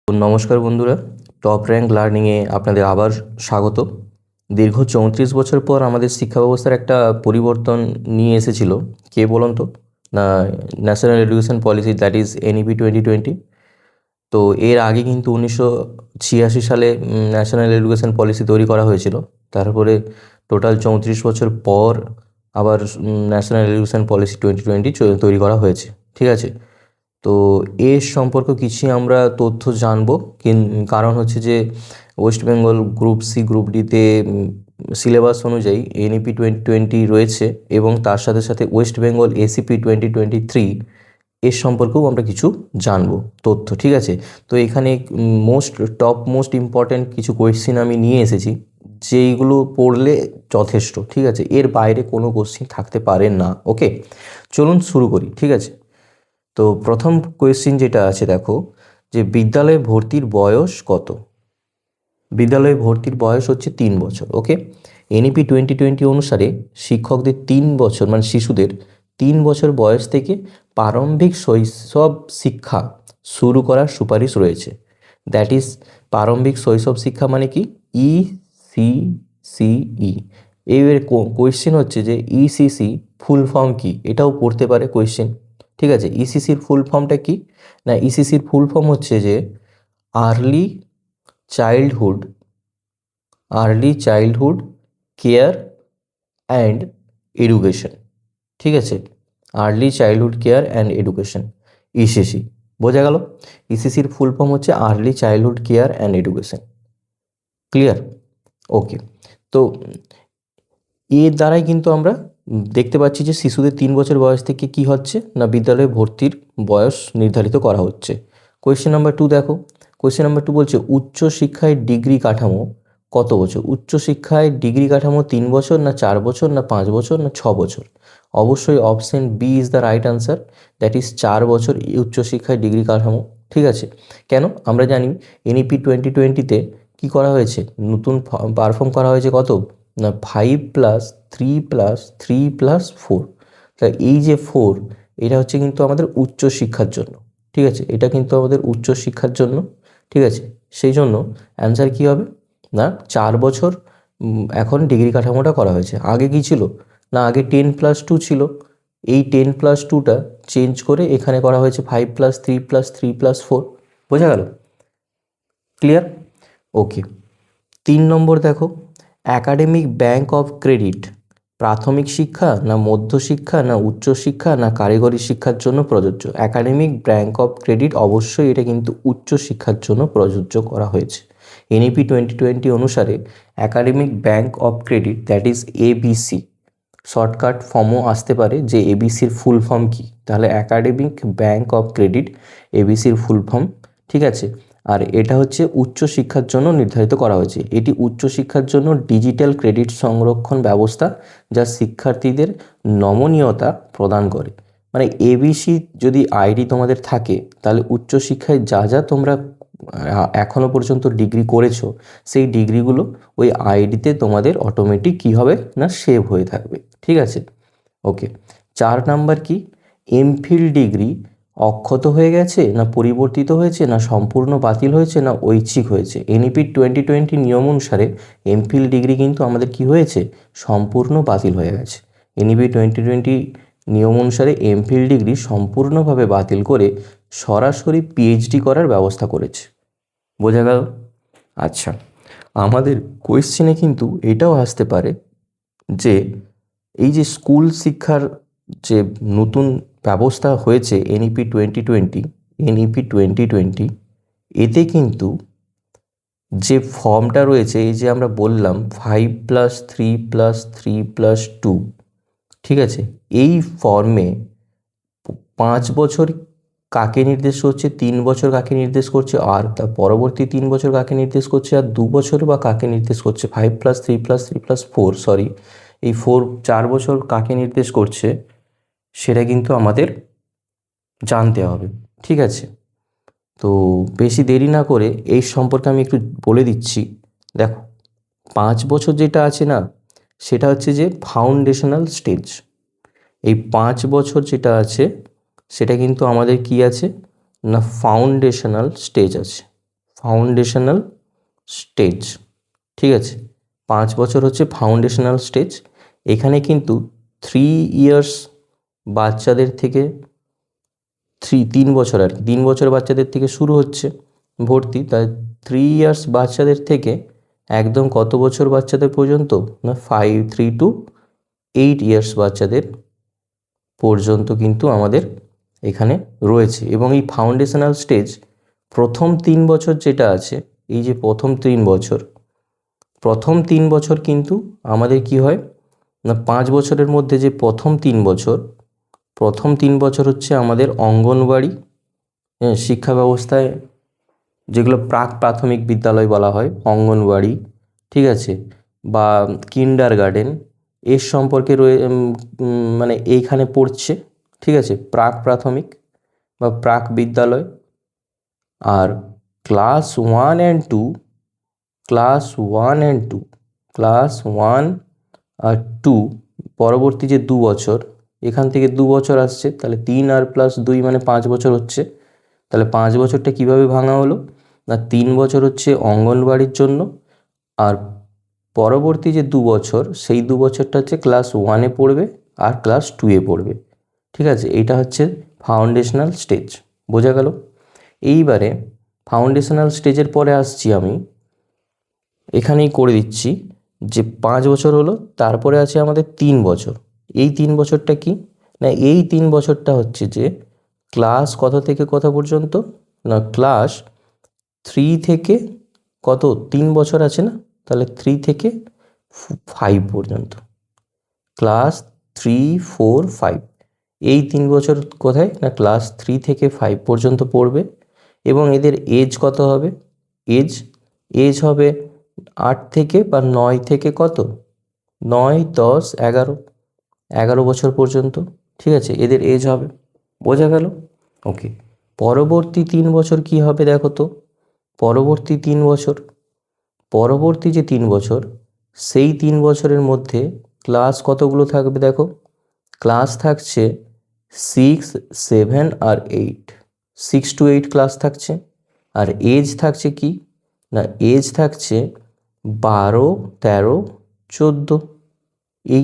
তো নমস্কার বন্ধুরা, টপ র্যাঙ্ক লার্নিংয়ে আপনাদের আবার স্বাগত। দীর্ঘ 34 বছর পর আমাদের শিক্ষা ব্যবস্থার একটা পরিবর্তন নিয়ে এসেছিল কে বলুন তো? না, national education policy, that is NEP 2020। তো এর আগে কিন্তু 1986 সালে ন্যাশনাল এডুকেশন পলিসি তৈরি করা হয়েছিল। তারপরে টোটাল 34 বছর পর আবার ন্যাশনাল এডুকেশন পলিসি 2020 তৈরি করা হয়েছে। ঠিক আছে, তো এর সম্পর্কে কিছু আমরা তথ্য জানবো। কারণ হচ্ছে যে West Bengal group C group ডিতে সিলেবাস অনুযায়ী এনইপি 2020 রয়েছে, এবং তার সাথে সাথে ওয়েস্ট বেঙ্গল এসিপি 2023 এর সম্পর্কেও আমরা কিছু জানবো তথ্য। ঠিক আছে, তো এখানে মোস্ট ইম্পর্ট্যান্ট কিছু কোয়েশ্চেন আমি নিয়ে এসেছি, যেইগুলো পড়লে যথেষ্ট। ঠিক আছে, এর বাইরে কোনো কোশ্চেন থাকতে পারে না। ওকে, চলুন শুরু করি। ঠিক আছে, তো প্রথম কোয়েশ্চেন যেটা আছে, দেখো যে বিদ্যালয়ে ভর্তির বয়স কত? বিদ্যালয়ে ভর্তির বয়স হচ্ছে 3 বছর। ওকে, এনইপি 2020 অনুসারে শিক্ষকদের 3 বছর, মানে শিশুদের 3 বছর বয়স থেকে প্রারম্ভিক শৈশব শিক্ষা শুরু করার সুপারিশ রয়েছে। দ্যাট ইজ, প্রারম্ভিক শৈশব শিক্ষা মানে কি? ইসিসিই। এর কোয়েশ্চেন হচ্ছে যে ইসিসি ফুল ফর্ম কি, এটাও পড়তে পারে কোয়েশ্চেন। ঠিক আছে, ইসিসির ফুল ফর্মটা কি? না, ইসিসির ফুল ফর্ম হচ্ছে যে early childhood early childhood care and education. ঠিক আছে, early childhood care and education, ECC. বোঝা গেল? ইসিসির ফুল ফর্ম হচ্ছে early childhood care and education. Clear? Okay, তো এর দ্বারাই কিন্তু আমরা দেখতে পাচ্ছি যে শিশুদের 3 বছর বয়স থেকে কি হচ্ছে না, বিদ্যালয়ে ভর্তির বয়স নির্ধারিত করা হচ্ছে। কোয়েশ্চেন নাম্বার 2 দেখো। কোয়েশ্চেন নাম্বার 2 বলছে উচ্চশিক্ষায় ডিগ্রি কাঠামো কত বছর? উচ্চশিক্ষায় ডিগ্রি কাঠামো 3 বছর, না 4 বছর, না 5 বছর, না 6 বছর? অবশ্যই option B is the right answer, that is 4 বছর উচ্চশিক্ষায় ডিগ্রি কাঠামো। ঠিক আছে, কেন? আমরা জানি এনইপি 2020-তে কী করা হয়েছে, নতুন পারফর্ম করা হয়েছে কত না, 5+3+3+4। তা এই যে 4, এটা হচ্ছে কিন্তু আমাদের উচ্চশিক্ষার জন্য। ঠিক আছে, এটা কিন্তু আমাদের উচ্চশিক্ষার জন্য। ঠিক আছে, সেই জন্য অ্যান্সার কী হবে না, 4 বছর এখন ডিগ্রি কাঠামোটা করা হয়েছে। আগে কি ছিল না, আগে 10+2 ছিল। এই 10+2টা চেঞ্জ করে এখানে করা হয়েছে 5+3+3+4। বোঝা গেল? ক্লিয়ার? ওকে, 3 নম্বর দেখো, অ্যাকাডেমিক ব্যাংক অফ ক্রেডিট প্রাথমিক শিক্ষা, না মধ্যশিক্ষা, না উচ্চশিক্ষা, না কারিগরি শিক্ষার জন্য প্রযোজ্য? অ্যাকাডেমিক ব্যাংক অফ ক্রেডিট অবশ্যই এটা কিন্তু উচ্চশিক্ষার জন্য প্রযোজ্য করা হয়েছে। এনইপি 2020 অনুসারে academic bank of credit, that is ABC, shortcut ফর্মও আসতে পারে যে এবিসির ফুল ফর্ম কী, তাহলে অ্যাকাডেমিক ব্যাংক অফ ক্রেডিট এবিসির ফুল ফর্ম। ঠিক আছে, আর এটা হচ্ছে উচ্চশিক্ষার জন্য নির্ধারিত করা হয়েছে। এটি উচ্চশিক্ষার জন্য ডিজিটাল ক্রেডিট সংরক্ষণ ব্যবস্থা, যা শিক্ষার্থীদের নমনীয়তা প্রদান করে। মানে এবিসি যদি আইডি তোমাদের থাকে, তাহলে উচ্চশিক্ষায় যা যা তোমরা এখনও পর্যন্ত ডিগ্রি করেছো, সেই ডিগ্রিগুলো ওই আইডিতে তোমাদের অটোমেটিক কী হবে না, সেভ হয়ে থাকবে। ঠিক আছে, ওকে। 4 নাম্বার কি, এমফিল ডিগ্রি অক্ষত হয়ে গেছে, না পরিবর্তিত হয়েছে, না সম্পূর্ণ বাতিল হয়েছে, না ঐচ্ছিক হয়েছে? এনইপি 2020 নিয়ম অনুসারে এমফিল ডিগ্রি কিন্তু আমাদের কি হয়েছে, সম্পূর্ণ বাতিল হয়ে গেছে। এনইপি 2020 নিয়ম অনুসারে এমফিল ডিগ্রি সম্পূর্ণভাবে বাতিল করে সরাসরি পিএইচডি করার ব্যবস্থা করেছে। বোঝা গেল? আচ্ছা, আমাদের কোয়েশ্চেনে কিন্তু এটাও আসতে পারে যে এই যে স্কুল শিক্ষার যে নতুন ব্যবস্থা হয়েছে এনইপি 2020, এতে কিন্তু যে ফর্মটা রয়েছে, এই যে আমরা বললাম 5+3+3+2, ঠিক আছে, এই ফর্মে 5 বছর কাকে নির্দেশ করছে, 3 বছর কাকে নির্দেশ করছে, আর তার পরবর্তী 3 বছর কাকে নির্দেশ করছে, আর 2 বছর বা কাকে নির্দেশ করছে, 5+3+3+4, সরি, এই 4 বছর কাকে নির্দেশ করছে, সেটা কিন্তু আমাদের জানতে হবে। ঠিক আছে, তো বেশি দেরি না করে এই সম্পর্কে আমি একটু বলে দিচ্ছি। দেখো, 5 বছর যেটা আছে না, সেটা হচ্ছে যে ফাউন্ডেশনাল স্টেজ। এই 5 বছর যেটা আছে, সেটা কিন্তু আমাদের কি আছে না, ফাউন্ডেশনাল স্টেজ আছে। ফাউন্ডেশনাল স্টেজ, ঠিক আছে। 5 বছর হচ্ছে ফাউন্ডেশনাল স্টেজ। এখানে কিন্তু 3 ইয়ার্স বাচ্চাদের থেকে 3 বছর আর কি, 3 বছর বাচ্চাদের থেকে শুরু হচ্ছে ভর্তি। তাই 3 ইয়ার্স বাচ্চাদের থেকে একদম কত বছর বাচ্চাদের পর্যন্ত, না 3 to 8 ইয়ার্স বাচ্চাদের পর্যন্ত কিন্তু আমাদের এখানে রয়েছে। এবং এই ফাউন্ডেশনাল স্টেজ প্রথম 3 বছর যেটা আছে, এই যে প্রথম 3 বছর কিন্তু আমাদের কি হয় না, 5 বছরের মধ্যে যে প্রথম 3 বছর হচ্ছে আমাদের অঙ্গনওয়াড়ি শিক্ষা ব্যবস্থায়, যেগুলো প্রাক প্রাথমিক বিদ্যালয় বলা হয়, অঙ্গনওয়াড়ি, ঠিক আছে, বা কিন্ডারগার্টেন, এর সম্পর্কে মানে এইখানে পড়ছে, ঠিক আছে, প্রাক প্রাথমিক বা প্রাক বিদ্যালয়। আর ক্লাস 1 and 2 আর 2 পরবর্তী যে 2 বছর, এখান থেকে 2 বছর আসছে, তাহলে 3 আর +2 মানে 5 বছর হচ্ছে। তাহলে 5 বছরটা কিভাবে ভাঙা হলো না, 3 বছর হচ্ছে অঙ্গনওয়াড়ির জন্য, আর পরবর্তী যে 2 বছর, সেই 2 বছরটা হচ্ছে ক্লাস 1-এ পড়বে আর ক্লাস 2-এ পড়বে, ঠিক আছে। এইটা হচ্ছে ফাউন্ডেশনাল স্টেজ, বোঝা গেল। এইবারে ফাউন্ডেশনাল স্টেজের পরে আসছি আমি, এখানেই করে দিচ্ছি যে 5 বছর হলো, তারপরে আছে আমাদের 3 বছর। এই 3 বছরটা কি না, এই 3 বছরটা হচ্ছে যে ক্লাস কত থেকে কত পর্যন্ত, না ক্লাস 3 থেকে কত, 3 বছর আছে না, তাহলে 3 থেকে 5 পর্যন্ত, ক্লাস 3, 4, 5, এই 3 বছর কোথায় না ক্লাস 3 থেকে 5 পর্যন্ত পড়বে। এবং এদের এজ কত হবে, এজ হবে 8 থেকে বা 9 থেকে কত, 9, 10, 11 বছর পর্যন্ত, ঠিক আছে, এদের এজ হবে, বোঝা গেল। ওকে, পরবর্তী 3 বছর কি হবে দেখো তো, পরবর্তী যে 3 বছর, সেই 3 বছরের মধ্যে ক্লাস কতগুলো থাকবে দেখো, ক্লাস থাকছে 6, 7 আর 8, 6 to 8 ক্লাস থাকছে। আর এজ থাকছে কি না, এজ থাকছে 12, 13, 14, এই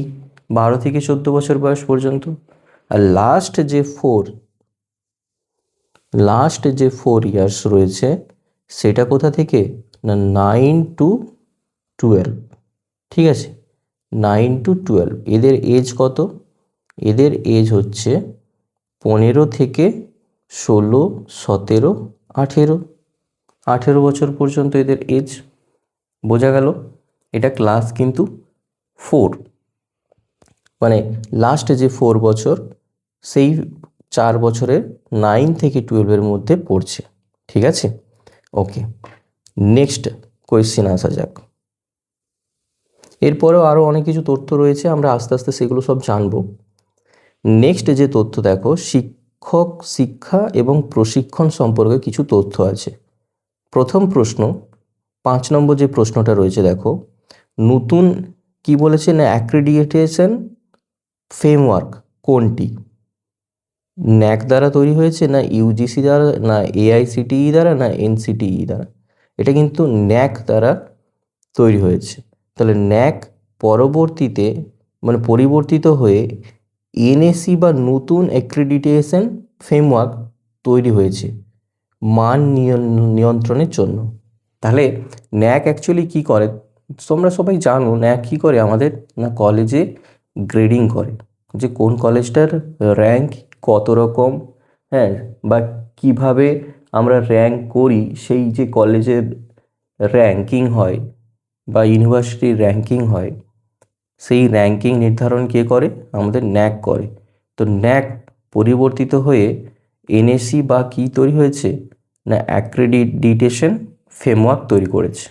12 থেকে 14 বছর বয়স পর্যন্ত। আর লাস্ট যে 4 ইয়ার্স রয়েছে, সেটা কোথা থেকে না 9 to 12, ঠিক আছে, 9 to 12। এদের এজ কত, এদের এজ হচ্ছে 15 থেকে 16, 17, 18 বছর পর্যন্ত এদের এজ, বোঝা গেল। এটা ক্লাস কিন্তু 4, মানে লাস্ট যে 4 বছর, সেই 4 বছরের 9 থেকে 12-এর মধ্যে পড়ছে, ঠিক আছে। ওকে, নেক্সট কোয়েশ্চেন আসা যাক। এরপরেও আরও অনেক কিছু তথ্য রয়েছে, আমরা আস্তে আস্তে সেগুলো সব জানবো। নেক্সট যে তথ্য দেখো, শিক্ষক শিক্ষা এবং প্রশিক্ষণ সম্পর্কে কিছু তথ্য আছে। প্রথম প্রশ্ন, 5 নম্বর যে প্রশ্নটা রয়েছে দেখো, নতুন কি বলেছে না অ্যাক্রিডিটেশন ফ্রেমওয়ার্ক কোনটি, ন্যাক দ্বারা তৈরি হয়েছে, না ইউজিসি দ্বারা, না এআইসিটিই দ্বারা, না এনসিটিই দ্বারা। এটা কিন্তু ন্যাক দ্বারা তৈরি হয়েছে। তাহলে ন্যাক পরবর্তীতে মানে পরিবর্তিত হয়ে এনএসি বা নতুন অ্যাক্রিডিটেশন ফ্রেমওয়ার্ক তৈরি হয়েছে মান নিয়ন্ত্রণের জন্য। তাহলে ন্যাক অ্যাকচুয়ালি কী করে, তোমরা সবাই জানো ন্যাক কী করে আমাদের, না কলেজে গ্রেডিং করে, যে কোন কলেজটার র্যাঙ্ক কত রকম, হ্যাঁ, বা কিভাবে আমরা র্যাঙ্ক করি, সেই যে কলেজের র্যাঙ্কিং হয় বা ইউনিভার্সিটির র্যাঙ্কিং হয়, সেই র্যাঙ্কিং নির্ধারণ কে করে, আমাদের ন্যাক করে। তো ন্যাক পরিবর্তিত হয়ে এনএসি বা কি তৈরি হয়েছে, না অ্যাক্রেডিটেশন ফ্রেমওয়ার্ক তৈরি করেছে,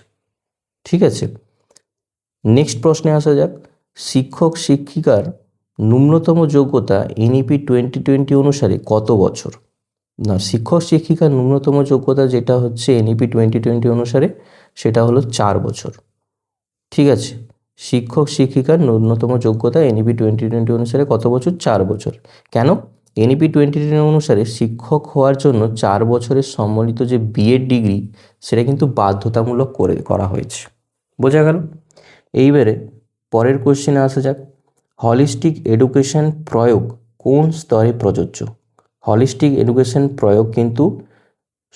ঠিক আছে। নেক্সট প্রশ্নে আসা যাক, শিক্ষক শিক্ষিকার ন্যূনতম যোগ্যতা এনইপি 2020 অনুসারে কত বছর, না শিক্ষক শিক্ষিকার ন্যূনতম যোগ্যতা যেটা হচ্ছে এনইপি 2020 অনুসারে, সেটা হলো 4 বছর, ঠিক আছে। শিক্ষক শিক্ষিকার ন্যূনতম যোগ্যতা এনইপি 2020 অনুসারে কত বছর, 4 বছর। কেন এনইপি 2010 অনুসারে শিক্ষক হওয়ার জন্য 4 বছরের সম্মিলিত যে বিএড ডিগ্রি সেটা কিন্তু বাধ্যতামূলক করা হয়েছে। বোঝা গেল? এইবারে পরের কোশ্চেনে আসা যাক। হলিস্টিক এডুকেশন প্রয়োগ কোন স্তরে প্রযোজ্য? হলিস্টিক এডুকেশন প্রয়োগ কিন্তু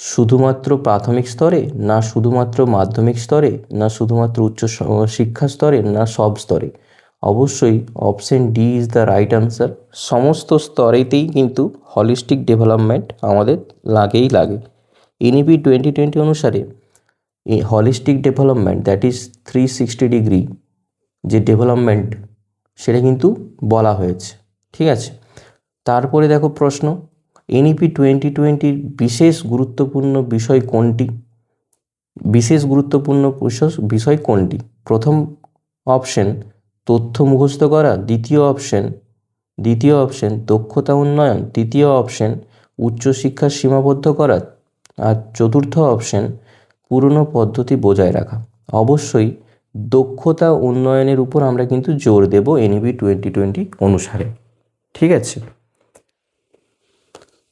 শুধুমাত্র প্রাথমিক স্তরে, না শুধুমাত্র মাধ্যমিক স্তরে, না শুধুমাত্র উচ্চ শিক্ষা স্তরে, না সব স্তরে? অবশ্যই option D is the right answer. সমস্ত স্তরেতেই কিন্তু হলিস্টিক ডেভেলপমেন্ট আমাদের লাগে। এনইপি 2020 অনুসারে এই holistic development, that is 360 degree যে ডেভেলপমেন্ট, সেটা কিন্তু বলা হয়েছে। ঠিক আছে, তারপরে দেখো প্রশ্ন, এনইপি 2020 বিশেষ গুরুত্বপূর্ণ বিষয় কোনটি? বিশেষ গুরুত্বপূর্ণ বিষয় কোনটি? প্রথম অপশন তথ্য মুখস্থ করা, দ্বিতীয় অপশন দক্ষতা উন্নয়ন, তৃতীয় অপশন উচ্চশিক্ষা সীমাবদ্ধ করা, আর চতুর্থ অপশন পুরনো পদ্ধতি বজায় রাখা। অবশ্যই দক্ষতা উন্নয়নের উপর আমরা কিন্তু জোর দেব এনইপি 2020 অনুসারে। ঠিক আছে,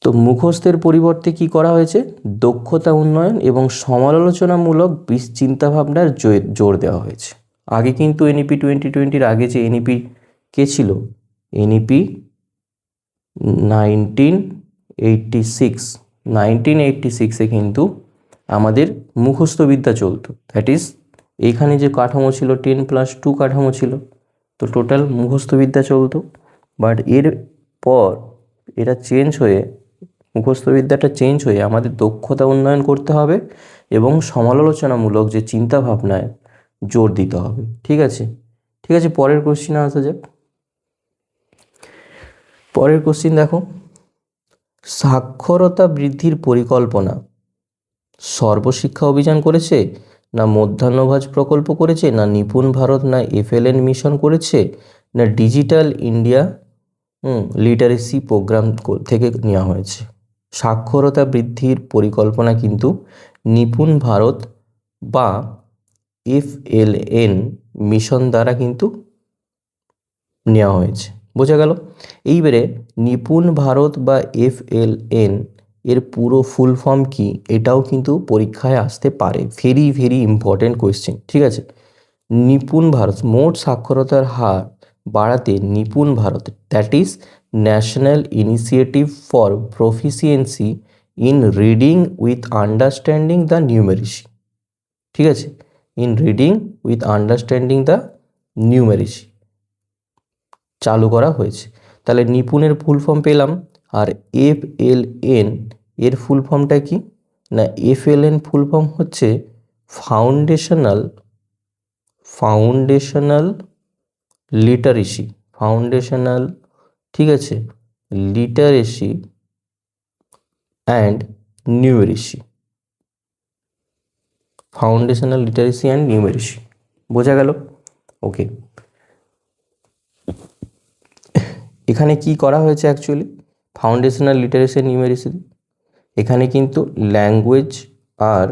তো মুখস্থের পরিবর্তে কি করা হয়েছে? দক্ষতা উন্নয়ন এবং সমালোচনামূলক চিন্তাভাবনার জোর দেওয়া হয়েছে। আগে কিন্তু এনইপি 2020 আগে যে এনইপি কে ছিল? এনইপি 1986 কিন্তু আমাদের মুখস্থবিদ্যা চলতো। দ্যাট ইজ এইখানে যে কাঠামো ছিল 10+2 কাঠামো ছিল, তো টোটাল মুখস্থবিদ্যা চলতো। বাট এর পর এটা মুখস্থবিদ্যাটা চেঞ্জ হয়ে আমাদের দক্ষতা উন্নয়ন করতে হবে এবং সমালোচনামূলক যে চিন্তা ভাবনায় জোর দিতে হবে। ঠিক আছে, পরের কোশ্চিনে আসা যাক। পরের কোশ্চিন দেখো, সাক্ষরতা বৃদ্ধির পরিকল্পনা সর্বশিক্ষা অভিযান করেছে, না মধ্যাহ্নভোজ প্রকল্প করেছে, না নিপুণ ভারত, না এফএলএন মিশন করেছে, না ডিজিটাল ইন্ডিয়া লিটারেসি প্রোগ্রাম থেকে নেওয়া হয়েছে? সাক্ষরতা বৃদ্ধির পরিকল্পনা কিন্তু নিপুণ ভারত বা এফএলএন মিশন দ্বারা কিন্তু নেওয়া হয়েছে। বোঝা গেল? এইবারে নিপুণ ভারত বা এফএলএন এর পুরো ফুল ফর্ম কি, এটাও কিন্তু পরীক্ষায় আসতে পারে। Very important question. ঠিক আছে, নিপুণ ভারত, মোট সাক্ষরতার হার বাড়াতে Nipun Bharat, that is national initiative for proficiency in reading with understanding the numeracy. ঠিক আছে, in reading with understanding the numeracy চালু করা হয়েছে। তাহলে নিপুণের ফুল ফর্ম পেলাম, আর এফএলএন এর ফুল ফর্মটা কি? না এফএলএন ফুল ফর্ম হচ্ছে ফাউন্ডেশনাল লিটারেসি, ঠিক আছে, literacy and নিউমেরিসি, foundational literacy and নিউমেরিসি। বোঝা গেল? ওকে, এখানে কি করা হয়েছে অ্যাকচুয়ালি? ফাউন্ডেশনাল লিটারেসি অ্যান্ড নিউমেরিসি, এখানে কিন্তু ল্যাঙ্গুয়েজ আর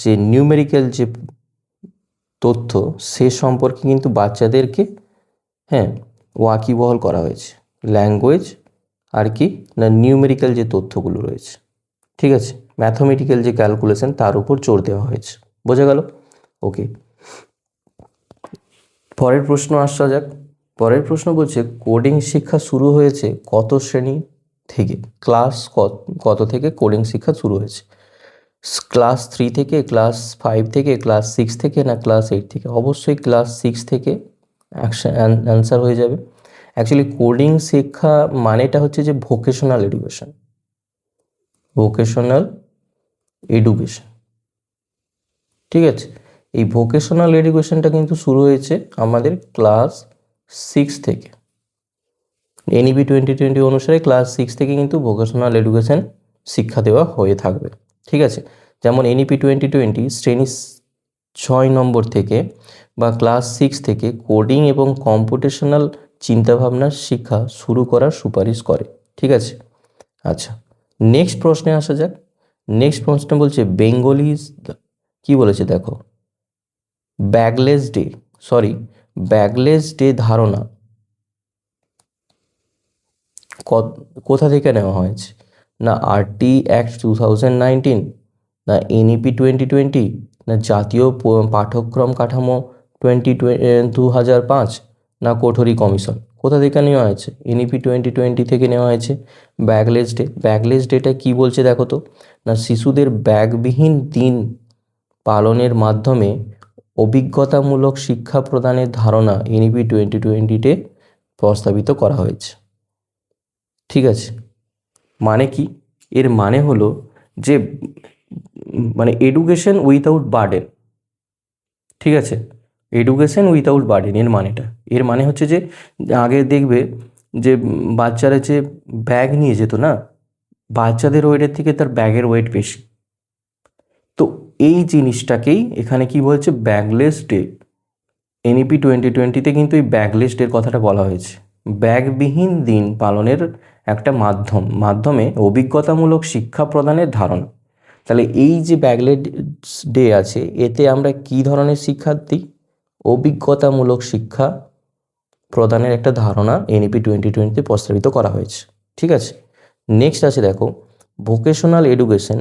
যে নিউমেরিক্যাল যে তথ্য সে সম্পর্কে কিন্তু বাচ্চাদেরকে ওয়াকিবহাল করা হয়েছে। ল্যাঙ্গুয়েজ আর কি না নিউমেরিক্যাল যে তথ্যগুলো রয়েছে, ঠিক আছে, ম্যাথমেটিক্যাল যে ক্যালকুলেশন তার উপর জোর দেওয়া হয়েছে। বোঝা গেল? ওকে, পরের প্রশ্ন আসা যাক। পরের প্রশ্ন বলছে কোডিং শিক্ষা শুরু হয়েছে কত শ্রেণী থেকে? ক্লাস কত থেকে কোডিং শিক্ষা শুরু হয়েছে? ক্লাস 3 থেকে, ক্লাস 5 থেকে, ক্লাস 6 থেকে, না ক্লাস 8 থেকে? অবশ্যই ক্লাস 6 থেকে অ্যান্সার হয়ে যাবে। অ্যাকচুয়ালি কোডিং শিক্ষা মানেটা হচ্ছে যে ভোকেশনাল এডুকেশন, ঠিক আছে। এই ভোকেশনাল এডুকেশনটা কিন্তু শুরু হয়েছে আমাদের ক্লাস 6 থেকে। এনইপি 2020 অনুসারে ক্লাস 6 থেকে কিন্তু ভোকেশনাল এডুকেশন শিক্ষা দেওয়া হয়ে থাকবে। ঠিক আছে, যেমন এনইপি 2020 শ্রেণী 6 নম্বর থেকে বা ক্লাস 6 থেকে কোডিং এবং কম্পিউটেশনাল চিন্তাভাবনার শিক্ষা শুরু করার সুপারিশ করে। ঠিক আছে, আচ্ছা, নেক্সট প্রশ্নে আসা যাক। নেক্সট প্রশ্ন বলছে বেঙ্গলি কি বলেছে দেখো, ব্যাগলেস ডে ধারণা কোথা থেকে নেওয়া হয়েছে? না আরটি অ্যাক্ট 2019, না এনইপি 2020, না জাতীয় পাঠ্যক্রম কাঠামো 2005, না কোঠরি কমিশন? কোথা থেকে নেওয়া হয়েছে? এনইপি 2020 থেকে নেওয়া হয়েছে। ব্যাগলেস ডে, ব্যাগলেস ডেটা কী বলছে দেখো তো? না শিশুদের ব্যাগবিহীন দিন পালনের মাধ্যমে অভিজ্ঞতামূলক শিক্ষা প্রদানের ধারণা এনইপি 2020-তে প্রস্তাবিত করা হয়েছে। ঠিক আছে, মানে কি? এর মানে হলো যে মানে এডুকেশন উইথাউট বার্ডেন। ঠিক আছে, এডুকেশন উইথাউট বার্ডেন এর মানে হচ্ছে যে আগে দেখবে যে বাচ্চারা যে ব্যাগ নিয়ে যেত না, বাচ্চাদের ওয়েটের থেকে তার ব্যাগের ওয়েট বেশি। তো এই জিনিসটাকেই এখানে কি বলছে? ব্যাগলেস ডে। এনইপি 2020-তে কিন্তু এই ব্যাগলেস ডের কথাটা বলা হয়েছে। ব্যাগবিহীন দিন পালনের একটা মাধ্যমে অভিজ্ঞতামূলক শিক্ষা প্রদানের ধারণা। তাহলে এই যে ব্যাগলেস ডে আছে, এতে আমরা কি ধরনের শিক্ষা দিই? অভিজ্ঞতামূলক শিক্ষা প্রদানের একটা ধারণা এনইপি 2020-তে প্রস্তাবিত করা হয়েছে। ঠিক আছে, নেক্সট আছে দেখো, ভোকেশনাল এডুকেশন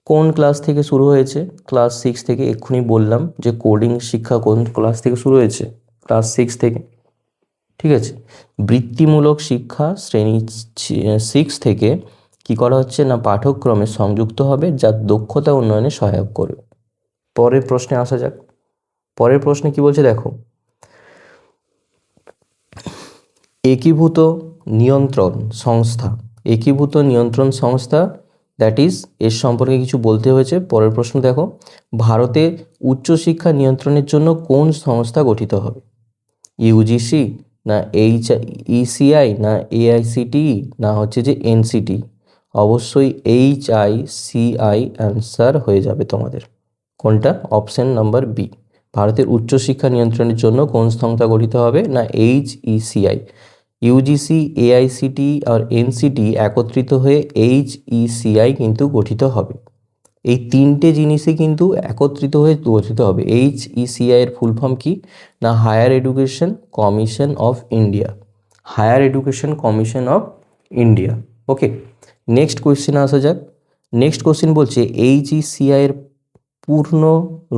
কোন ক্লাস থেকে শুরু হয়েছে? ক্লাস 6 থেকে। এক্ষুনি বললাম যে কোডিং শিক্ষা কোন ক্লাস থেকে শুরু হয়েছে? ক্লাস 6 থেকে। ঠিক আছে, বৃত্তিমূলক শিক্ষা শ্রেণী 6 থেকে কি করা হচ্ছে? না পাঠ্যক্রমে সংযুক্ত হবে, যা দক্ষতা উন্নয়নে সহায়ক করবে। পরের প্রশ্নে আসা যাক। পরের প্রশ্নে কি বলছে দেখো, একীভূত নিয়ন্ত্রণ সংস্থা দ্যাট ইজ, এর সম্পর্কে কিছু বলতে হয়েছে। পরের প্রশ্ন দেখো, ভারতে উচ্চশিক্ষা নিয়ন্ত্রণের জন্য কোন সংস্থা গঠিত হবে? ইউজিসি, না ইসিআই, না এআইসিটিই, না হচ্ছে যে এনসিটি? অবশ্যই HICI অ্যান্সার হয়ে যাবে তোমাদের। কোনটা? Option number B. ভারতের উচ্চশিক্ষা নিয়ন্ত্রণের জন্য কোন সংস্থা গঠিত হবে? না HECI। ইউজিসি, এআইসিটি আর এনসিটি একত্রিত হয়ে HECI কিন্তু গঠিত হবে। এই তিনটে জিনিসই কিন্তু একত্রিত হয়ে গঠিত হবে। HECI এর ফুল ফর্ম কি? না higher education commission of India. Higher education commission of India. Okay, next question আসা যাক। নেক্সট কোয়েশ্চেন বলছে HECI এর পূর্ণ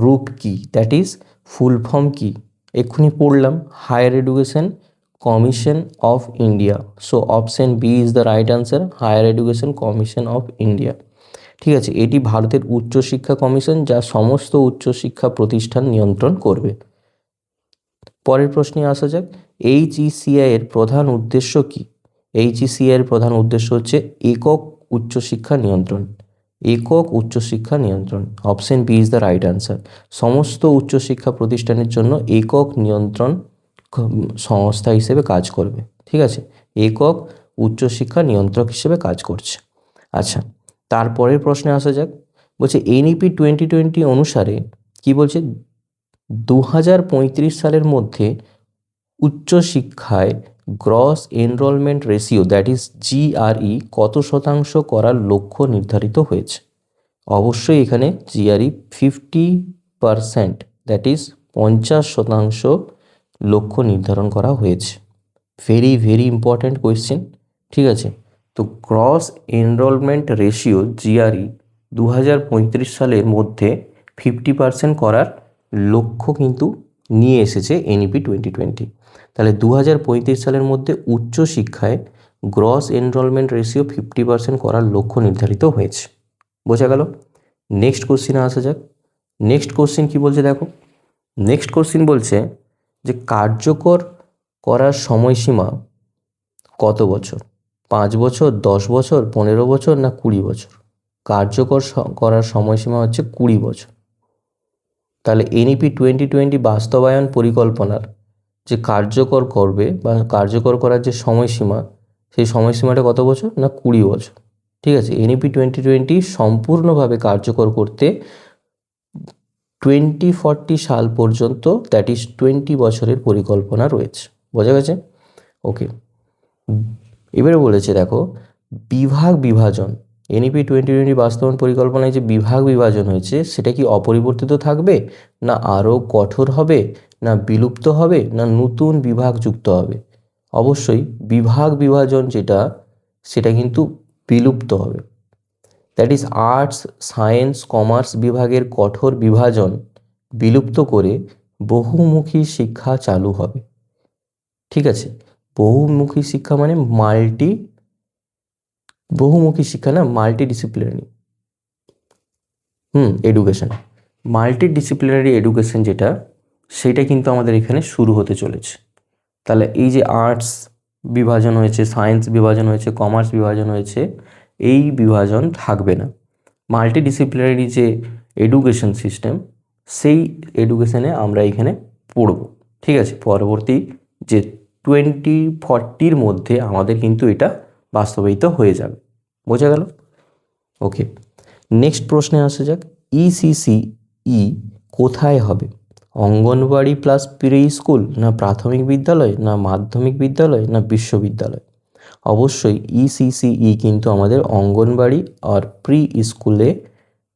রূপ কি? দ্যাট ইজ ফুল ফর্ম কি? এক্ষুনি পড়লাম, higher education commission of India. So option B is the right answer, higher education commission of India. ঠিক আছে, এটি ভারতের উচ্চশিক্ষা কমিশন, যা সমস্ত উচ্চশিক্ষা প্রতিষ্ঠান নিয়ন্ত্রণ করবে। পরের প্রশ্নে আসা যাক, HECI এর প্রধান উদ্দেশ্য কি? HECI এর প্রধান উদ্দেশ্য হচ্ছে একক উচ্চশিক্ষা নিয়ন্ত্রণ। একক উচ্চশিক্ষা নিয়ন্ত্রণ। Option B is the right answer. সমস্ত উচ্চশিক্ষা প্রতিষ্ঠানের জন্য একক নিয়ন্ত্রণ সংস্থা হিসেবে কাজ করবে। ঠিক আছে, একক উচ্চশিক্ষা নিয়ন্ত্রক হিসেবে কাজ করছে। আচ্ছা, তারপরের প্রশ্নে আসা যাক। বলছে এনইপি 2020 অনুসারে কি বলছে? 2035 সালের মধ্যে উচ্চশিক্ষায় gross enrolment ratio that is GRE কত শতাংশ করার লক্ষ্য নির্ধারিত হয়েছে? অবশ্যই এখানে GRE 50%, দ্যাট ইজ 50% লক্ষ্য নির্ধারণ করা হয়েছে। Very very important question. ঠিক আছে, তো গ্রস এনরোলমেন্ট রেশিও GRE 2035 সালের মধ্যে 50% করার লক্ষ্য কিন্তু নিয়ে এসেছে এনইপি 2020। তাহলে 2035 সালের মধ্যে উচ্চশিক্ষায় গ্রস এনরোলমেন্ট রেশিও 50% করার লক্ষ্য নির্ধারিত হয়েছে। বোঝা গেল? নেক্সট কোশ্চিনে আসা যাক। নেক্সট কোশ্চিন কি বলছে দেখো। নেক্সট কোশ্চিন বলছে যে কার্যকর করার সময়সীমা কত বছর? 5 বছর, 10 বছর, 15 বছর, না 20 বছর? কার্যকর করার সময়সীমা হচ্ছে 20 বছর। তাহলে এনইপি 2020 বাস্তবায়ন পরিকল্পনার যে কার্যকর করবে বা কার্যকর করার যে সময়সীমা, সেই সময়সীমাটা কত বছর? না 20 বছর। ঠিক আছে, এনইপি 2020 সম্পূর্ণভাবে কার্যকর করতে 2040 সাল পর্যন্ত, দ্যাট ইজ 20 বছরের পরিকল্পনা রয়েছে। বোঝা গেছে? ওকে, এবারে বলেছে দেখো বিভাগ বিভাজন। এনইপি 2020 বাস্তবায়ন পরিকল্পনায় যে বিভাগ বিভাজন হয়েছে সেটা কি অপরিবর্তিত থাকবে, না আরও কঠোর হবে, না বিলুপ্ত হবে, না নতুন বিভাগ যুক্ত হবে? অবশ্যই বিভাগ বিভাজন যেটা সেটা কিন্তু বিলুপ্ত হবে। That is arts, science, commerce বিভাগের কঠোর বিভাজন বিলুপ্ত করে বহুমুখী শিক্ষা চালু হবে। ঠিক আছে, বহুমুখী শিক্ষা মানে বহুমুখী শিক্ষা না, মাল্টিডিসিপ্লিনারি এডুকেশন, মাল্টিডিসিপ্লিনারি এডুকেশন যেটা, সেটা কিন্তু আমাদের এখানে শুরু হতে চলেছে। তাহলে এই যে আর্টস বিভাজন হয়েছে, সায়েন্স বিভাজন হয়েছে, কমার্স বিভাজন হয়েছে, এই বিভাজন থাকবে না। মাল্টিডিসিপ্লিনারি যে এডুকেশন সিস্টেম, সেই এডুকেশনে আমরা এখানে পড়ব। ঠিক আছে, পরবর্তী যে 2040 মধ্যে আমাদের কিন্তু এটা বাস্তবায়িত হয়ে যাবে। বোঝা গেল? ওকে, নেক্সট প্রশ্নে আসা যাক। ECCE কোথায় হবে? অঙ্গনবাড়ি প্লাস প্রি স্কুল, না প্রাথমিক বিদ্যালয়, না মাধ্যমিক বিদ্যালয়, না বিশ্ববিদ্যালয়? অবশ্যই ECCE কিন্তু আমাদের অঙ্গনবাড়ি আর প্রি স্কুলে